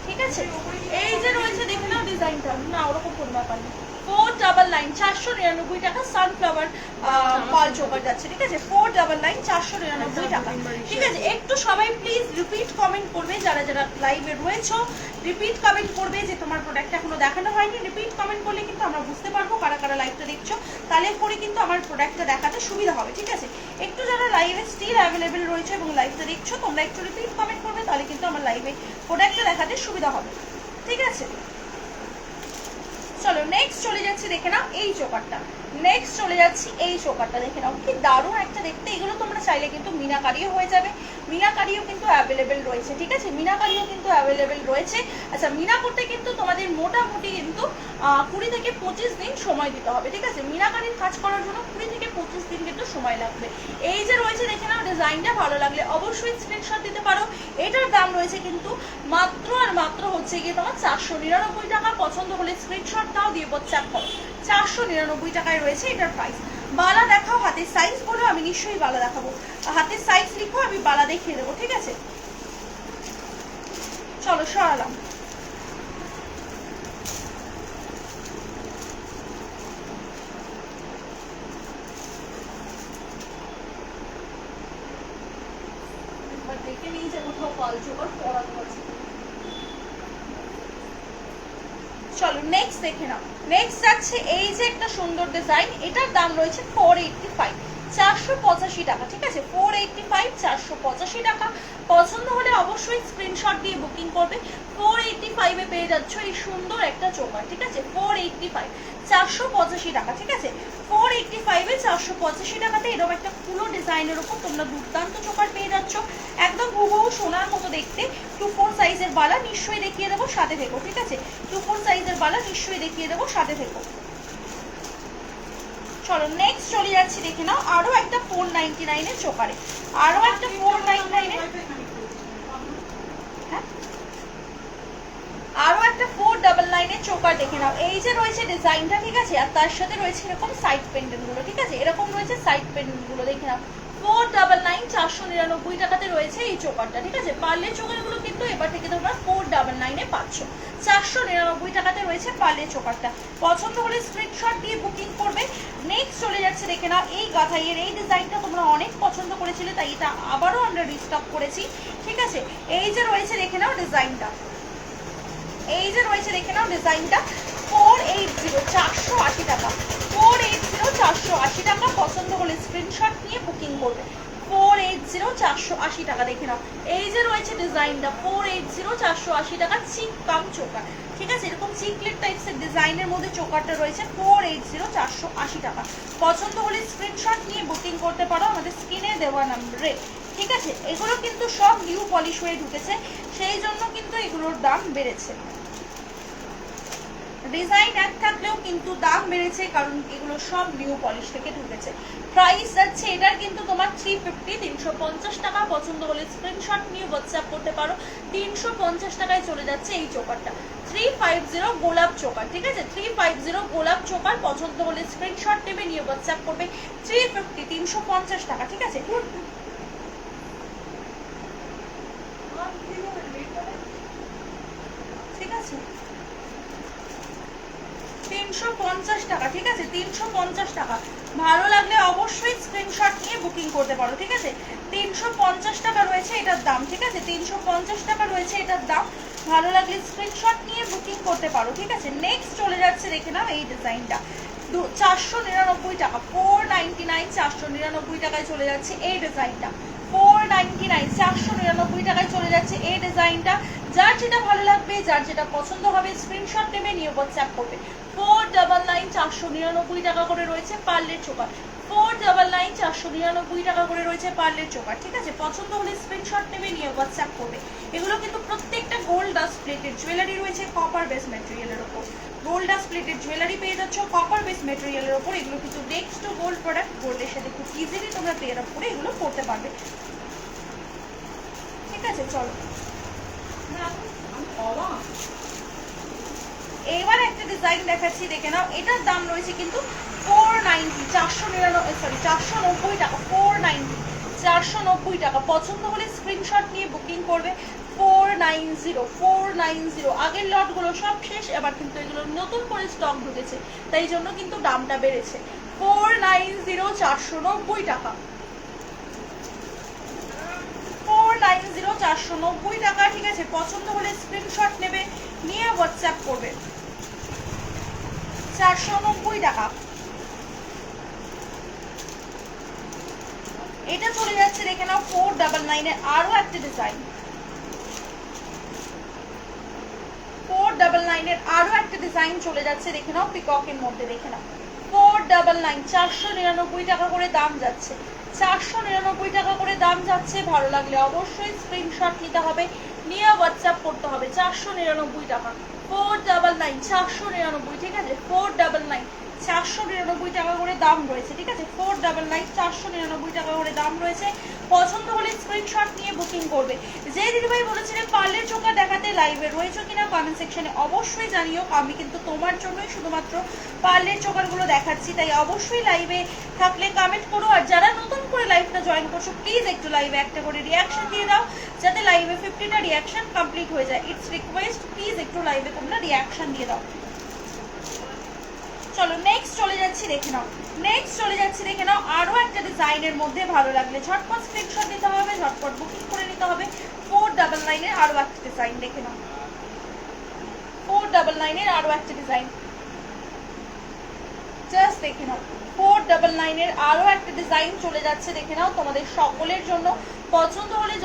ঠিক আছে, এই যে রয়েছে দেখে নাও ডিজাইনটা, না ওরকম কোনো ব্যাপার নেই, 499 499 টাকা সানফ্লাওয়ার পাল চোকার যাচ্ছে, ঠিক আছে, 499 499 টাকা, ঠিক আছে। একটু সবাই প্লিজ রিপিট কমেন্ট করবে, যারা যারা লাইভে রয়েছো রিপিট কমেন্ট করবে যে তোমার প্রোডাক্ট এখনো দেখানো হয়নি। রিপিট কমেন্ট করলে কিন্তু আমরা বুঝতে পারবো কারা কারা লাইভটা দেখছো, তাহলে করে কিন্তু আমার প্রোডাক্টটা দেখাতে সুবিধা হবে, ঠিক আছে। একটু যারা লাইভে স্টিল অ্যাভেলেবেল রয়েছে এবং লাইভটা দেখছো তোমরা একটু রিপিট কমেন্ট করবে, তাহলে কিন্তু আমার লাইভে প্রোডাক্টটা দেখাতে সুবিধা হবে, ঠিক আছে। চলো নেক্সট চলে যাচ্ছি, দেখে নাও এই চোকারটা, নেক্সট চলে যাচ্ছি এই চোকারটা, দেখে নাও কি দারুণ একটা দেখতে। এগুলো তোমরা চাইলে কিন্তু মিনাকারিও হয়ে যাবে, মিনাকারিও কিন্তু অ্যাভেলেবেল রয়েছে, ঠিক আছে, মিনাকারিও কিন্তু অ্যাভেলেবেল রয়েছে। আচ্ছা মিনা করতে কিন্তু তোমাদের মোটামুটি কিন্তু 20 থেকে 25 দিন সময় দিতে হবে, ঠিক আছে, মিনাকারির কাজ করার জন্য 20 থেকে 25 দিন কিন্তু সময় লাগবে। এই যে রয়েছে দেখে নাও ডিজাইনটা, ভালো লাগলে অবশ্যই স্ক্রিনশট দিতে পারো। এটার দাম রয়েছে কিন্তু মাত্র আর মাত্র হচ্ছে গিয়ে তোমার 499 টাকা। পছন্দ হলে স্ক্রিনশট দাও, দিয়ে হোয়াটসঅ্যাপ করো, 499 টাকায় রয়েছে এটার প্রাইস। বালা দেখাও, হাতের সাইজ বলো, আমি নিশ্চয়ই বালা দেখাবো, হাতের সাইজ লিখো, আমি বালা দেখিয়ে দেবো, ঠিক আছে। চলো সরালাম, দেখে নিই যে কোথাও পাল চোকার পরানো আছে। চলো নেক্সট দেখে নাও, নেক্সট যাচ্ছে এই যে একটা সুন্দর ডিজাইন, এটার দাম রয়েছে 485 485 টাকা, ঠিক আছে, 485 485 টাকা। পছন্দ হলে অবশ্যই স্ক্রিনশট দিয়ে বুকিং করবে। 485 এ পেয়ে যাচ্ছ এই সুন্দর একটা চোকার, ঠিক আছে, 485 485 টাকা, ঠিক আছে, 485 এ 485 টাকাতে এরকম একটা পুরো ডিজাইনের উপর তোমরা দুর্দান্ত চোকার পেয়ে যাচ্ছ, একদম হুবহু সোনার মতো দেখতে। 2-4 সাইজের বালা নিশ্চয়ই দেখিয়ে দেবো, সাথে থেকো, ঠিক আছে, 2-4 সাইজের বালা নিশ্চয়ই দেখিয়ে দেবো, সাথে থেকো। চলো নেক্সট চলে যাচ্ছি, দেখে নাও আরো একটা 499 এর চোকারে, আরো একটা 499 এর, আরো একটা 499 এর চোকার দেখে নাও। এই যে রয়েছে ডিজাইনটা, ঠিক আছে, আর তার সাথে রয়েছে এরকম সাইড পেন্ডেন্ট গুলো, ঠিক আছে, এরকম রয়েছে সাইড পেন্ডেন্ট গুলো, দেখে নাও 499 499 টাকাতে রয়েছে এই চোকারটা, ঠিক আছে। পার্লের চোকারগুলো কিন্তু এবার থেকে তোমরা 499 এ পাচ্ছ, 499 টাকাতে রয়েছে পার্লের চোকারটা। পছন্দ হলে স্ক্রিনশট দিয়ে বুকিং করবে। নেক্সট চলে যাচ্ছে, দেখে নাও এই গাথাইয়ের এই ডিজাইনটা তোমরা অনেক পছন্দ করেছিলে, তাই এটা আবারও আমরা রিস্টক করেছি, ঠিক আছে। এই যে রয়েছে দেখে নাও ডিজাইনটা, এই যে রয়েছে দেখে নাও ডিজাইনটা 480 480 টাকা, 480 480 টাকা। পছন্দ হলে স্ক্রিনশট নিয়ে বুকিং করবে, 480 480 টাকা, দেখে নাও এই যে রয়েছে ডিজাইনটা 480 480 টাকা, চিক কাম চোকার, ঠিক আছে, এরকম চিকলেট টাইপসের ডিজাইনের মধ্যে চোকারটা রয়েছে 480 480 টাকা। পছন্দ হলে স্ক্রিনশট নিয়ে বুকিং করতে পারো আমাদের স্ক্রিনে দেওয়া নাম্বারে, ঠিক আছে। এগুলো কিন্তু সব নিউ পলিশ হয়ে ঢুকেছে, সেই জন্য কিন্তু এগুলোর দাম বেড়েছে, ডিজাইন এক থাকলেও কিন্তু দাম বেড়েছে, কারণ এগুলো সব নিউ পলিশ থেকে ঢুকেছে। প্রাইস যাচ্ছে এটার কিন্তু তোমার 350 350 টাকা। পছন্দ হলে স্ক্রিনশট নিয়ে হোয়াটসঅ্যাপ করতে পারো, 350 টাকায় চলে যাচ্ছে এই চোকারটা, 350 গোলাপ চোকার, ঠিক আছে, 350 গোলাপ চোকার। পছন্দ হলে স্ক্রিনশট নেবে, নিয়ে হোয়াটসঅ্যাপ করবে, 350 350 টাকা, ঠিক আছে, ঠিক আছে, 350 টাকা, ঠিক আছে, 350 টাকা। ভালো লাগলে অবশ্যই স্ক্রিনশট নিয়ে বুকিং করতে পারো, ঠিক আছে। 350 টাকা রয়েছে এটার দাম, ঠিক আছে, 350 টাকা রয়েছে এটার দাম। ভালো লাগলে স্ক্রিনশট নিয়ে বুকিং করতে পারো, ঠিক আছে। নেক্সট চলে যাচ্ছে, দেখে নাও এই ডিজাইনটা, 499 টাকা, 499, 499 টাকায় চলে যাচ্ছে এই ডিজাইনটা, 499, 499 টাকায় চলে যাচ্ছে এই ডিজাইনটা। যার যেটা ভালো লাগবে, যার যেটা পছন্দ হবে স্ক্রিনশট নেবে, নিয়ে হোয়াটসঅ্যাপ করবে। 499, 499 টাকা করে রয়েছে পার্লের চোকার, 499, 499 টাকা করে রয়েছে পার্লের চোকার, ঠিক আছে। পছন্দ হলে স্ক্রিনশট নেবে, নিয়ে হোয়াটসঅ্যাপ করবে। এগুলো কিন্তু প্রত্যেকটা গোল্ড ডাস্ট প্লেটেড জুয়েলারি রয়েছে, কপার বেস ম্যাটেরিয়ালের ওপর। গোল্ড ডাস্ট প্লেটেড জুয়েলারি পেয়ে যাচ্ছ কপার বেস ম্যাটেরিয়ালের ওপর। এগুলো কিন্তু নেক্সট টু গোল্ড প্রোডাক্ট, গোল্ডের সাথে খুব ইজিলি তোমরা পেয়ার আপ করে এগুলো করতে পারবে, ঠিক আছে। চলো এবার একটা ডিজাইন দেখাচ্ছি, দেখে নাও। এটার দাম রয়েছে কিন্তু 490, 490 টাকা, 490, 490 টাকা। পছন্দ হলে স্ক্রিনশট নিয়ে বুকিং করবে। 490, 490। আগের লটগুলো সব শেষ, এবার কিন্তু এগুলো নতুন করে স্টক ঢুকেছে, তাই জন্য কিন্তু দামটা বেড়েছে। 490, 490 টাকা, 490, 490 টাকা, ঠিক আছে। পছন্দ হলে স্ক্রিনশট নেবে, নিয়ে হোয়াটসঅ্যাপ করবে। 490 টাকা। এটা চলে যাচ্ছে, দেখে নাও 499 এর আরো একটা ডিজাইন, 499 এর আরো একটা ডিজাইন চলে যাচ্ছে, দেখে নাও পিককের মধ্যে, দেখে নাও 499, 499 টাকা করে দাম যাচ্ছে, 499 টাকা করে দাম যাচ্ছে। ভালো লাগলে অবশ্যই স্ক্রিনশট নিতে হবে, নিয়ে হোয়াটসঅ্যাপ করতে হবে। 499 টাকা, 499, 499, ঠিক আছে, 499, 499 টাকা করে দাম রয়েছে, ঠিক আছে। 499, 499 টাকা করে দাম রয়েছে। পছন্দ হলে স্ক্রিনশট নিয়ে বুকিং করবে। যে দিদিভাই বলেছিলেন পার্লের চোখা দেখাতে, লাইভে রয়েছে কিনা কমেন্ট সেকশনে অবশ্যই জানিও। আমি কিন্তু তোমার জন্যই শুধুমাত্র পার্লের চোখারগুলো দেখাচ্ছি, তাই অবশ্যই লাইভে থাকলে কমেন্ট করো। আর যারা নতুন করে লাইভটা জয়েন করছো, প্লিজ একটু লাইভে একটা করে রিয়াকশন দিয়ে দাও, যাতে লাইভে 50টা রিয়াকশন কমপ্লিট হয়ে যায়। ইটস রিকোয়েস্ট, প্লিজ একটু লাইভে তোমরা রিয়াকশন দিয়ে দাও। চলো নেক্সট চলে যাচ্ছি, দেখে নাও। নেক্সট চলে যাচ্ছি, দেখে নাও আরো একটা ডিজাইনের মধ্যে। ভালো লাগলে ঝটপট স্ক্রিনশট দিতে হবে, ঝটপট বুকিং করে নিতে হবে। 499 এর আরো একটা ডিজাইন, দেখে নাও 499 এর আরো একটা ডিজাইন, জাস্ট দেখে নাও। 499 এর আরো একটা ডিজাইন চলে যাচ্ছে, দেখে নাও। তোমাদের সকলের জন্য পছন্দ হলে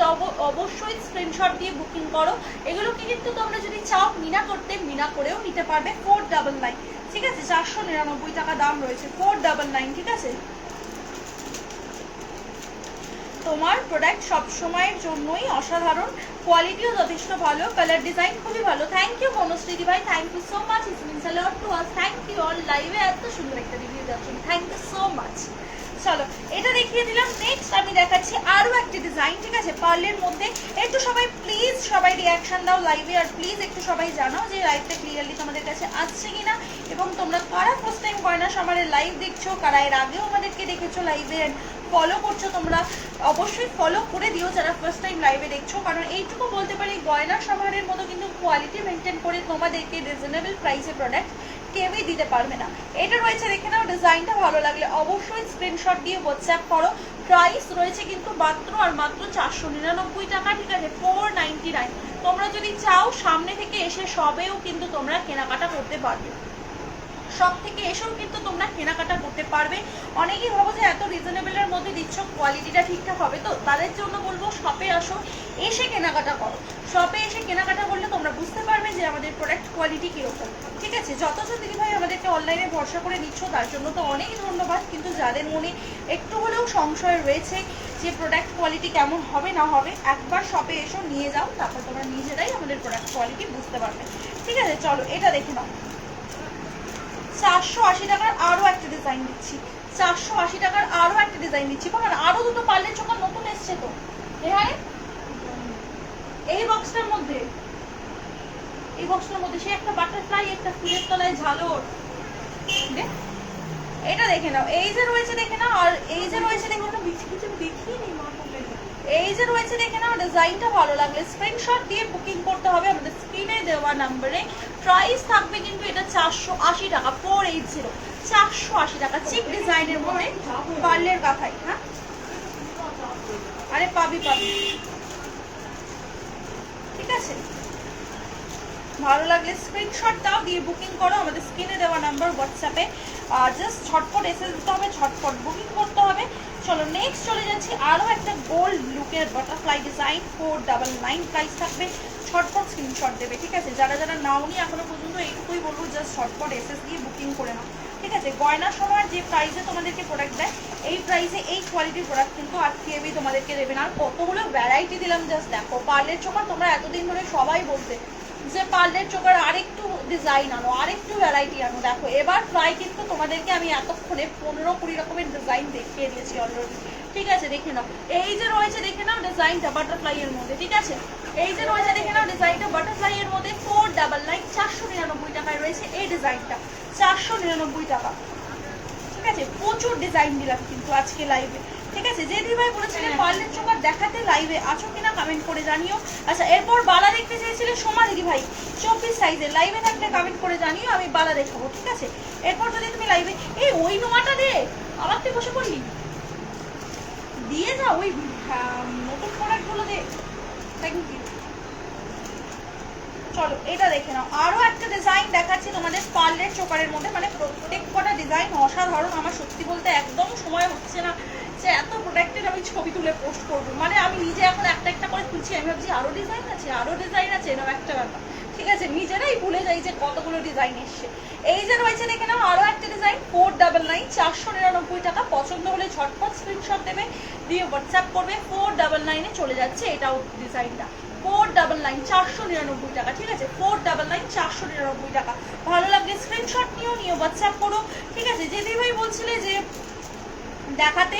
অবশ্যই স্ক্রিনশট দিয়ে বুকিং করো। এগুলোকে কিন্তু তোমরা যদি চাও মিনা করতে, মিনা করেও নিতে পারবে। 499, ঠিক আছে, 499 টাকা দাম রয়েছে, 499, ঠিক আছে। তোমার প্রোডাক্ট সব সময়ের জন্যই অসাধারণ, কোয়ালিটিও যথেষ্ট ভালো, কালার ডিজাইন খুবই ভালো। থ্যাংক ইউ মনশ্রী ভাই, thank you so much, it means a lot to us. Thank you all, লাইভে এত সুন্দর একটা রিভিউ দেওয়ার জন্য থ্যাংক ইউ সো মাচ। চলো এটা দেখিয়ে দিলাম। নেক্সট আমি দেখাচ্ছি আরো একটা ডিজাইন, ঠিক আছে, পার্লের মধ্যে। একটু সবাই প্লিজ সবাই রিয়াকশন দাও লাইভে, আর প্লিজ একটু সবাই জানাও যে লাইভটা ক্লিয়ারলি তোমাদের কাছে আসছে কিনা, এবং তোমরা কারা ফার্স্ট টাইম গয়না সমারের লাইভ দেখছো, কারা এর আগেও আমাদেরকে দেখেছো লাইভে ফলো করছো, তোমরা অবশ্যই ফলো করে দিও যারা ফার্স্ট টাইম লাইভে দেখছো। কারণ এইটুকু বলতে পারি, গয়না সমারের মতো কিন্তু কোয়ালিটি মেনটেন করে তোমাদেরকে রিজনেবল প্রাইসে প্রোডাক্ট কেউই দিতে পারবে না। এটা রয়েছে, দেখে নাও। ডিজাইনটা ভালো লাগলে অবশ্যই স্ক্রিনশট দিয়ে হোয়াটসঅ্যাপ করো। প্রাইস রয়েছে কিন্তু মাত্র আর মাত্র 499 টাকা, ঠিক আছে, 499। তোমরা যদি চাও সামনে থেকে এসে সবেও কিন্তু তোমরা কেনাকাটা করতে পারবে, সব থেকে এসেও কিন্তু তোমরা কেনাকাটা করতে পারবে। অনেকেই ভাবো যে এত রিজনেবলের মধ্যে দিচ্ছ, কোয়ালিটিটা ঠিকঠাক হবে তো, তাদের জন্য বলবো শপে আসো, এসে কেনাকাটা করো। শপে এসে কেনাকাটা করলে তোমরা বুঝতে পারবে যে আমাদের প্রোডাক্ট কোয়ালিটি কীরকম, ঠিক আছে। যতজন দিদিভাই আমাদেরকে অনলাইনে ভরসা করে দিচ্ছ তার জন্য তো অনেক ধন্যবাদ, কিন্তু যাদের মনে একটু হলেও সংশয় রয়েছে যে প্রোডাক্ট কোয়ালিটি কেমন হবে না হবে, একবার শপে এসো, নিয়ে যাও, তারপর তোমরা নিজেরাই আমাদের প্রোডাক্ট কোয়ালিটি বুঝতে পারবে, ঠিক আছে। চলো এটা দেখে নাও। 480 টাকার আরো একটা ডিজাইন দিচ্ছি, 480 টাকার আরো একটা ডিজাইন দিচ্ছি। বাবা আরো দুটো পার্লের চোখা নতুন এসছে তো, হ্যাঁ এই বক্সটার মধ্যে, এই বক্সটার মধ্যে সে একটা বাটারফ্লাই, একটা ফুলের তলায় ঝালর, এটা দেখে নাও। এই যে রয়েছে দেখে নাও, আর এই যে রয়েছে দেখে নাও, দেখিনি মা, এই যে রয়েছে দেখে নাও। ডিজাইনটা ভালো লাগলে স্ক্রিনশট দিয়ে বুকিং করতে হবে আমাদের স্ক্রিনে দেওয়া নাম্বারে। প্রাইস থাকবে কিন্তু এটা 480 টাকা, 480, 480 টাকা। চিক ডিজাইনের মধ্যে পার্লের কাঁথাই, হ্যাঁ সবই পাবে, ঠিক আছে? ভালো লাগলে স্ক্রিনশট দাও, দিয়ে বুকিং করো আমাদের স্ক্রিনে দেওয়া নাম্বার হোয়াটসঅ্যাপে। জাস্ট ঝটপট এসে দিতে হবে, ঝটপট বুকিং করতে হবে। চলো নেক্সট চলে যাচ্ছি আরও একটা গোল্ড লুকের বাটারফ্লাই ডিজাইন, 499 প্রাইস থাকবে। ঝটপট স্ক্রিনশট দেবে, ঠিক আছে? যারা যারা নাওনি এখনো পর্যন্ত এইটুকুই বলবো, জাস্ট ঝটপট এসএস দিয়ে বুকিং করে নাও, ঠিক আছে? গয়না সময় যে প্রাইসে তোমাদেরকে প্রোডাক্ট দেয়, এই প্রাইসে এই কোয়ালিটির প্রোডাক্ট কিন্তু আর কেউই তোমাদেরকে দেবে না। আর কতগুলো ভ্যারাইটি দিলাম, জাস্ট দেখো। পার্লের চোখা তোমরা এতদিন ধরে সবাই বলতে যে পার্লের চোখার আরেকটু ডিজাইন আনো, আরেকটু ভ্যারাইটি আনো। দেখো এবার প্রায় কিন্তু তোমাদেরকে আমি এতক্ষণে 15-20 রকমের ডিজাইন দেখিয়ে দিয়েছি অলরেডি, ঠিক আছে? দেখে নাও, এই যে রয়েছে দেখে নাও ডিজাইনটা বাটারফ্লাই এর মধ্যে, ঠিক আছে? এই যে রয়েছে দেখে নাও ডিজাইনটা বাটারফ্লাই এর মধ্যে, 499 499 টাকায় রয়েছে এই ডিজাইনটা, 499 টাকা, ঠিক আছে? প্রচুর ডিজাইন দিলাম কিন্তু আজকে লাইভে, ঠিক আছে? যে দিদিভাই বলেছিলেন পার্লের চোখার দেখাতে, লাইভে আছো কিনা কমেন্ট করে জানিও। আচ্ছা, এরপর বালা দেখতে চেয়েছিলে সোমা দিদিভাই, 24 সাইজের, লাইভে থাকলে কমেন্ট করে জানিও, আমি বালা দেখাবো, ঠিক আছে? এরপর যদি তুমি লাইভে এই ওই নোয়াটা দে, আবার তুই বসে পড়লি, দিয়ে যা ওই নতুন প্রোডাক্টগুলো দে, থ্যাংক ইউ। চলো এটা দেখে নাও, আরো একটা ডিজাইন দেখাচ্ছি তোমাদের পার্লের চোকারের মধ্যে, মানে প্রত্যেক কটা ডিজাইন অসাধারণ। আমার সত্যি বলতে একদম সময় হচ্ছে না যে এত প্রোডাক্টের আমি ছবি তুলে পোস্ট করবো, মানে আমি নিজে এখন একটা একটা করে তুলছি, আমি ভাবছি আরো ডিজাইন আছে, আরো ডিজাইন আছে, এরকম একটা ব্যাপার, ঠিক আছে? নিজেরাই ভুলে যাই যে কতগুলো ডিজাইন এসছে। এই যে রয়েছে দেখে নাও আরো একটা ডিজাইন, 499 499 টাকা। পছন্দ হলে ঝটপট স্ক্রিনশট দেবে, দিয়ে হোয়াটসঅ্যাপ করবে, 499 চলে যাচ্ছে এটাও ডিজাইনটা, 499 499 টাকা, ঠিক আছে? 499 499 টাকা। ভালো লাগলে স্ক্রিনশট নিয়ে হোয়াটসঅ্যাপ করো, ঠিক আছে? যে দিদিভাই বলছিলে যে দেখাতে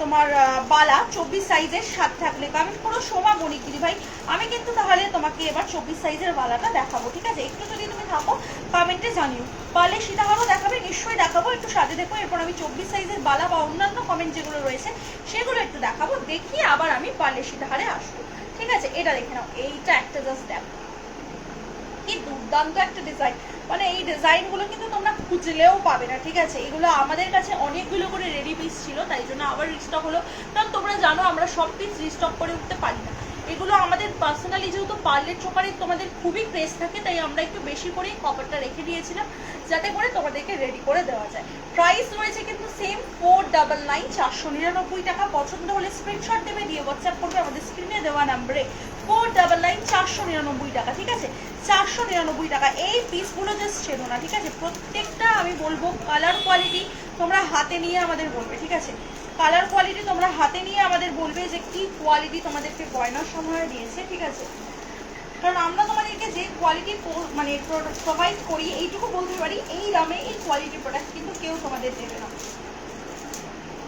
তোমার বালা 24 সাইজের সাথে থাকলে কমেন্ট করো সোমা বণিক দিদিভাই, আমি কিন্তু তাহলে তোমাকে এবার 24 সাইজের বালাটা দেখাবো, ঠিক আছে? একটু যদি তুমি থাকো কমেন্টে জানিও। পারলে সীতাহারও দেখাবে, নিশ্চয়ই দেখাবো, একটু সাথে দেখো। এরপর আমি 24 সাইজের বালা বা অন্যান্য কমেন্ট যেগুলো রয়েছে সেগুলো একটু দেখাবো, দেখিয়ে আবার আমি পারলে সীতাহারে আসবো, ঠিক আছে? এটা দেখে নাও, এইটা একটা জাস্ট দেখো কি দুর্দান্ত একটা ডিজাইন, মানে এই ডিজাইনগুলো কিন্তু তোমরা খুঁজলেও পাবে না, ঠিক আছে? এগুলো আমাদের কাছে অনেকগুলো করে রেডি পিস ছিল, তাই জন্য আবার রিস্টক হলো, কারণ তোমরা জানো আমরা সব পিস রিস্টক করে উঠতে পারি না। এগুলো আমাদের পার্সোনালি যেহেতু পার্লের চোকারে তোমাদের খুবই ক্রেজ থাকে, তাই আমরা একটু বেশি করে কভারটা রেখে দিয়েছিলাম যাতে করে তোমাদেরকে রেডি করে দেওয়া যায়। প্রাইস রয়েছে কিন্তু সেম, 499 499 টাকা। পছন্দ হলে স্ক্রিনশট দেবে, দিয়ে হোয়াটসঅ্যাপ করবে আমাদের স্ক্রিনে দেওয়া নাম্বারে, 499 499 টাকা, ঠিক আছে? 499 টাকা। এই পিসগুলো জাস্ট ছেড়ো না, ঠিক আছে? প্রত্যেকটা আমি বলবো কালার কোয়ালিটি তোমরা হাতে নিয়ে আমাদের বলবে, ঠিক আছে? কালার কোয়ালিটি তোমরা হাতে নিয়ে আমাদের বলবে যে কি কোয়ালিটি তোমাদেরকে গয়নার সময় দিয়েছে, ঠিক আছে? কারণ আমরা তোমাদেরকে যে কোয়ালিটি মানে প্রোভাইড করি, এইটুকু বলতে পারি এই দামে এই কোয়ালিটির প্রোডাক্ট কিন্তু কেউ তোমাদের দেবে না,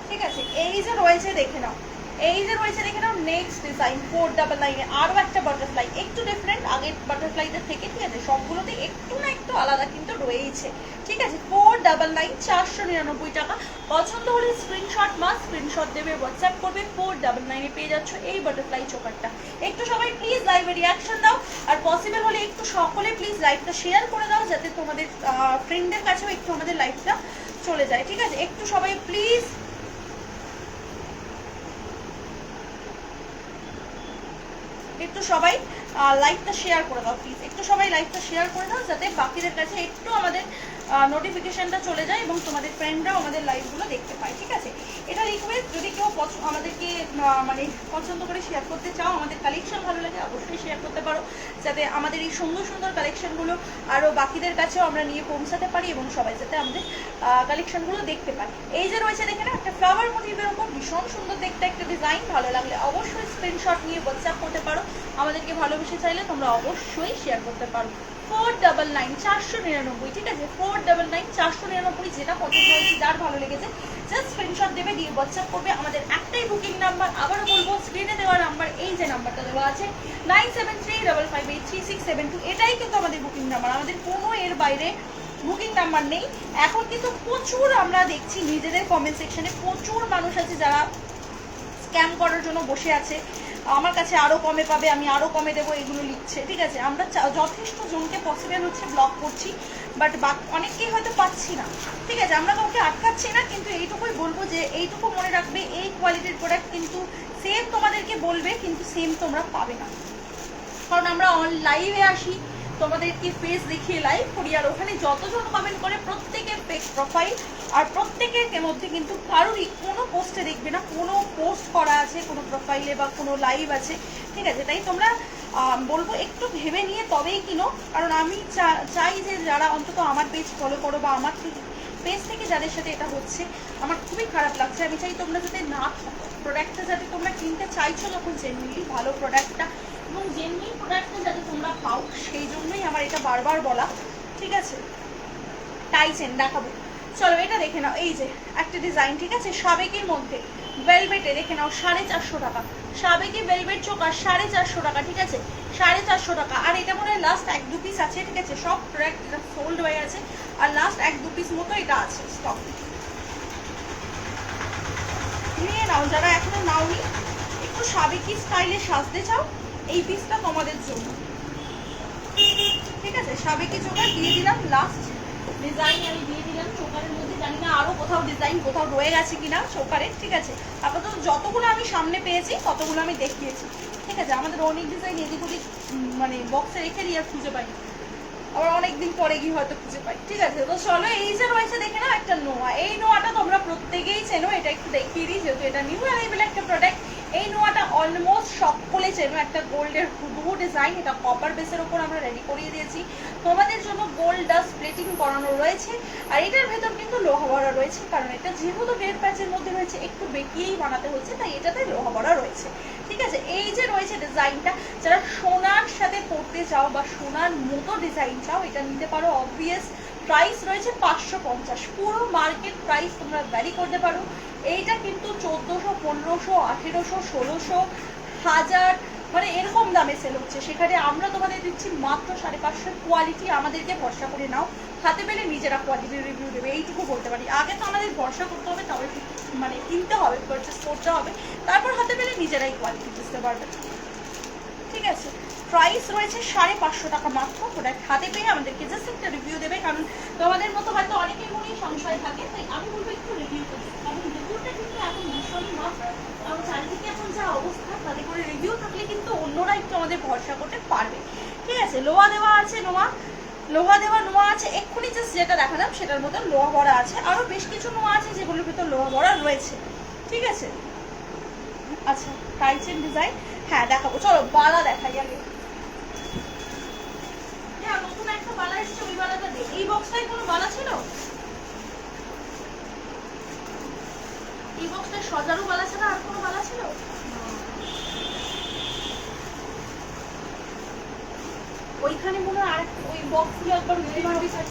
ঠিক আছে? এই যে রয়েছে দেখে নাও, এই যে রয়েছে দেখে নাও নেক্সট ডিজাইন, 499 আরো একটা বাটারফ্লাই, একটু ডিফারেন্ট আগের বাটারফ্লাইদের থেকে, ঠিক আছে? সবগুলোতে একটু না একটু আলাদা কিন্তু রয়েছে, ঠিক আছে? 499 499 টাকা। পছন্দ হলে স্ক্রিনশট স্ক্রিনশট দেবে, হোয়াটসঅ্যাপ করবে, 499 পেয়ে যাচ্ছ এই বাটারফ্লাই চোকারটা। একটু সবাই প্লিজ লাইভে রিয়াকশন দাও, আর পসিবল হলে একটু সকলে প্লিজ লাইভটা শেয়ার করে দাও, যাতে তোমাদের ফ্রেন্ডদের কাছেও একটু আমাদের লাইভটা চলে যায়, ঠিক আছে? একটু সবাই প্লিজ একটু সবাই লাইভটা শেয়ার করে দাও, প্লিজ একটু সবাই লাইভটা শেয়ার করে দাও, যাতে বাকিদের কাছে একটু আমাদের নোটিফিকেশনটা চলে যায় এবং তোমাদের ফ্রেন্ডরাও আমাদের লাইভগুলো দেখতে পায়, ঠিক আছে? এটা রিকোয়েস্ট, যদি কেউ আমাদেরকে মানে পছন্দ করে শেয়ার করতে চাও, আমাদের কালেকশন ভালো লাগে, অবশ্যই শেয়ার করতে পারো, যাতে আমাদের এই সুন্দর সুন্দর কালেকশনগুলো আরও বাকিদের কাছেও আমরা নিয়ে পৌঁছাতে পারি এবং সবাই যাতে আমাদের কালেকশনগুলো দেখতে পায়। এই যে রয়েছে দেখে না একটা ফ্লাওয়ার মোটিভের উপর ভীষণ সুন্দর দেখতে একটা ডিজাইন, ভালো লাগলে অবশ্যই স্ক্রিনশট নিয়ে হোয়াটসঅ্যাপ করতে পারো, আমাদেরকে ভালোবেসে চাইলে তোমরা অবশ্যই শেয়ার করতে পারো। 499 499, ঠিক আছে? 499 499, যেটা পছন্দ হয়েছে, যার ভালো লেগেছে জাস্ট স্ক্রিনশট দেবে, দিয়ে হোয়াটসঅ্যাপ করবে। আমাদের একটাই বুকিং নাম্বার, আবারও বলবো স্ক্রিনে দেওয়া নাম্বার, এই যে নাম্বারটা দেওয়া আছে 9735583672, এটাই কিন্তু আমাদের বুকিং নাম্বার, আমাদের কোনো এর বাইরে বুকিং নাম্বার নেই। এখন কিন্তু প্রচুর আমরা দেখছি নিজেদের কমেন্ট সেকশনে প্রচুর মানুষ আছে যারা স্ক্যাম করার জন্য বসে আছে, আমার কাছে আরো কমে পাবে, আমি আরো কমে দেবো, এগুলো লিখছে, ঠিক আছে? আমরা যথেষ্ট জনকে পসিবল হচ্ছে ব্লক করছি, বাট অনেককেই হয়তো পাচ্ছি না, ঠিক আছে? আমরা কাউকে আটকাচ্ছি না, কিন্তু এইটুকুই বলবো যে এইটুকু মনে রাখবে, এই কোয়ালিটির প্রোডাক্ট কিন্তু সেম তোমাদেরকে বলবে, কিন্তু সেম তোমরা পাবে না, কারণ আমরা লাইভে আসি, তোমাদেরকে ফেস দেখিয়ে লাইভ করি, আর ওখানে যতজন কমেন্ট করে প্রত্যেকের ফেক প্রোফাইল, আর প্রত্যেকের মধ্যে কিন্তু কারোরই কোনো পোস্টে দেখবে না কোনো পোস্ট করা আছে কোনো প্রোফাইলে বা কোনো লাইভ আছে, ঠিক আছে? তাই তোমরা বলবো একটু ভেবে নিয়ে তবেই কিনো, কারণ আমি চাই যে যারা অন্তত আমার পেজ ফলো করো বা আমার পেজ থেকে যাদের সাথে এটা হচ্ছে, আমার খুবই খারাপ লাগছে। আমি চাই তোমরা যাতে না প্রোডাক্টটা যাতে তোমরা কিনতে চাইছো যখন জেনুইনলি ভালো প্রোডাক্টটা এবং জেনুইন প্রোডাক্টটা যাতে তোমরা পাও, সেই জন্যই আমার এটা বারবার বলা, ঠিক আছে? টাইচেন দেখাবো, চলো এটা দেখে নাও। এই যে একটা ডিজাইন, ঠিক আছে, সাবেকের মধ্যে ভেলভেটে, দেখে নাও 450 টাকা, সাবেকি ভেলভেট চোকার 450 টাকা, ঠিক আছে, 450 টাকা। আর এটা মনে হয় লাস্ট 1-2 পিস আছে, ঠিক আছে, সব প্রোডাক্ট সোল্ড হয়ে আছে, আর লাস্ট 1-2 পিস মতো এটা আছে স্টক, নিয়ে নাও যারা এখনো নাওনি, একটু সাবেকি স্টাইলে সাজতে চাও, এই পিসটা তোমাদের জন্য, ঠিক আছে? সাবেকি চোকার দিয়ে দিলাম, লাস্ট ডিজাইন আমি দিয়ে দিলাম চোকারের মধ্যে, জানি না আরো কোথাও ডিজাইন কোথাও রয়ে গেছে কিনা চোকারের, ঠিক আছে? আপাতত যতগুলো আমি সামনে পেয়েছি ততগুলো আমি দেখিয়েছি, ঠিক আছে? আমাদের অনেক ডিজাইন এদিক ওদিক মানে বক্সে রেখে দিই আর খুঁজে পাই, আবার অনেকদিন পরে গিয়ে হয়তো খুঁজে পাই, ঠিক আছে? তো চলো এই যে রয়েছে দেখে নাও একটা নোয়া, এই নোয়াটা তোমরা প্রত্যেকেই চেনো, এটা একটু দেখিয়ে দিই যেহেতু এটা নিউ অ্যারাইভেল একটা প্রোডাক্ট। এই নোয়াটা অলমোস্ট সকলে চেনো, একটা গোল্ডের হুবহু ডিজাইন, এটা কপার বেসের ওপর আমরা রেডি করিয়ে দিয়েছি, তোমাদের জন্য গোল্ড ডাস্ট প্লেটিং করানো রয়েছে, আর এটার ভেতর কিন্তু লোহা ভরা রয়েছে, কারণ এটা যেহেতু ডেড প্যাচের মধ্যে রয়েছে একটু বেঁকিয়েই বানাতে হচ্ছে, তাই এটাতে লোহা ভরা রয়েছে, ঠিক আছে? এই যে রয়েছে ডিজাইনটা, যারা সোনার সাথে পড়তে চাও বা সোনার মতো ডিজাইন চাও, এটা নিতে পারো। অবভিয়াস প্রাইস রয়েছে 550, পুরো মার্কেট প্রাইস তোমরা ভ্যারি করতে পারো। এইটা কিন্তু 1400, 1500, 1800, 1600, 1000 মানে এরকম দামে সেল হচ্ছে, সেখানে আমরা তোমাদের দিচ্ছি মাত্র 550। কোয়ালিটি আমাদেরকে ভরসা করে নাও, হাতে পেলে নিজেরা কোয়ালিটির রিভিউ দেবে, এইটুকু বলতে পারি। আগে তো আমাদের ভরসা করতে হবে, তবে মানে কিনতে হবে, পারচেস করতে হবে, তারপর হাতে পেলে নিজেরাই কোয়ালিটি বুঝতে পারবে, ঠিক আছে? প্রাইস রয়েছে 550 টাকা মাত্র। প্রোডাক্ট হাতে পেয়ে আমাদেরকে জাস্ট একটা রিভিউ দেবে, কারণ তোমাদের মতো হয়তো অনেকের মনেই সংশয় থাকে, তাই আমি বলবো একটু রিভিউ করতে, কারণ রিভিউটা কিন্তু এখন ভীষণই মাত্র, কারণ চারিদিকে এখন যা অবস্থা, তাতে করে রিভিউ থাকলে কিন্তু অন্যরা একটু আমাদের ভরসা করতে পারবে, ঠিক আছে? লোহা দেওয়া আছে, লোহা দেওয়া নোয়া আছে, এক্ষুনি জাস্ট যেটা দেখালাম সেটার মতো লোহা ভরা আছে, আরো বেশ কিছু নোয়া আছে যেগুলোর ভিতর লোহা ভরা রয়েছে, ঠিক আছে? আচ্ছা টাইচেন ডিজাইন, হ্যাঁ দেখাবো, চলো বালা দেখাই আগে। হ্যাঁ নতুন একটা বালা এসেছে, ওই বালাটা দেখ। এই বক্সটায় কোনো বালা ছিল? এই বক্সটায় সজারু বালা ছাড়া আর কোনো বালা ছিল? ওইখানে মনে হয় আর ওই বক্সগুলো একবার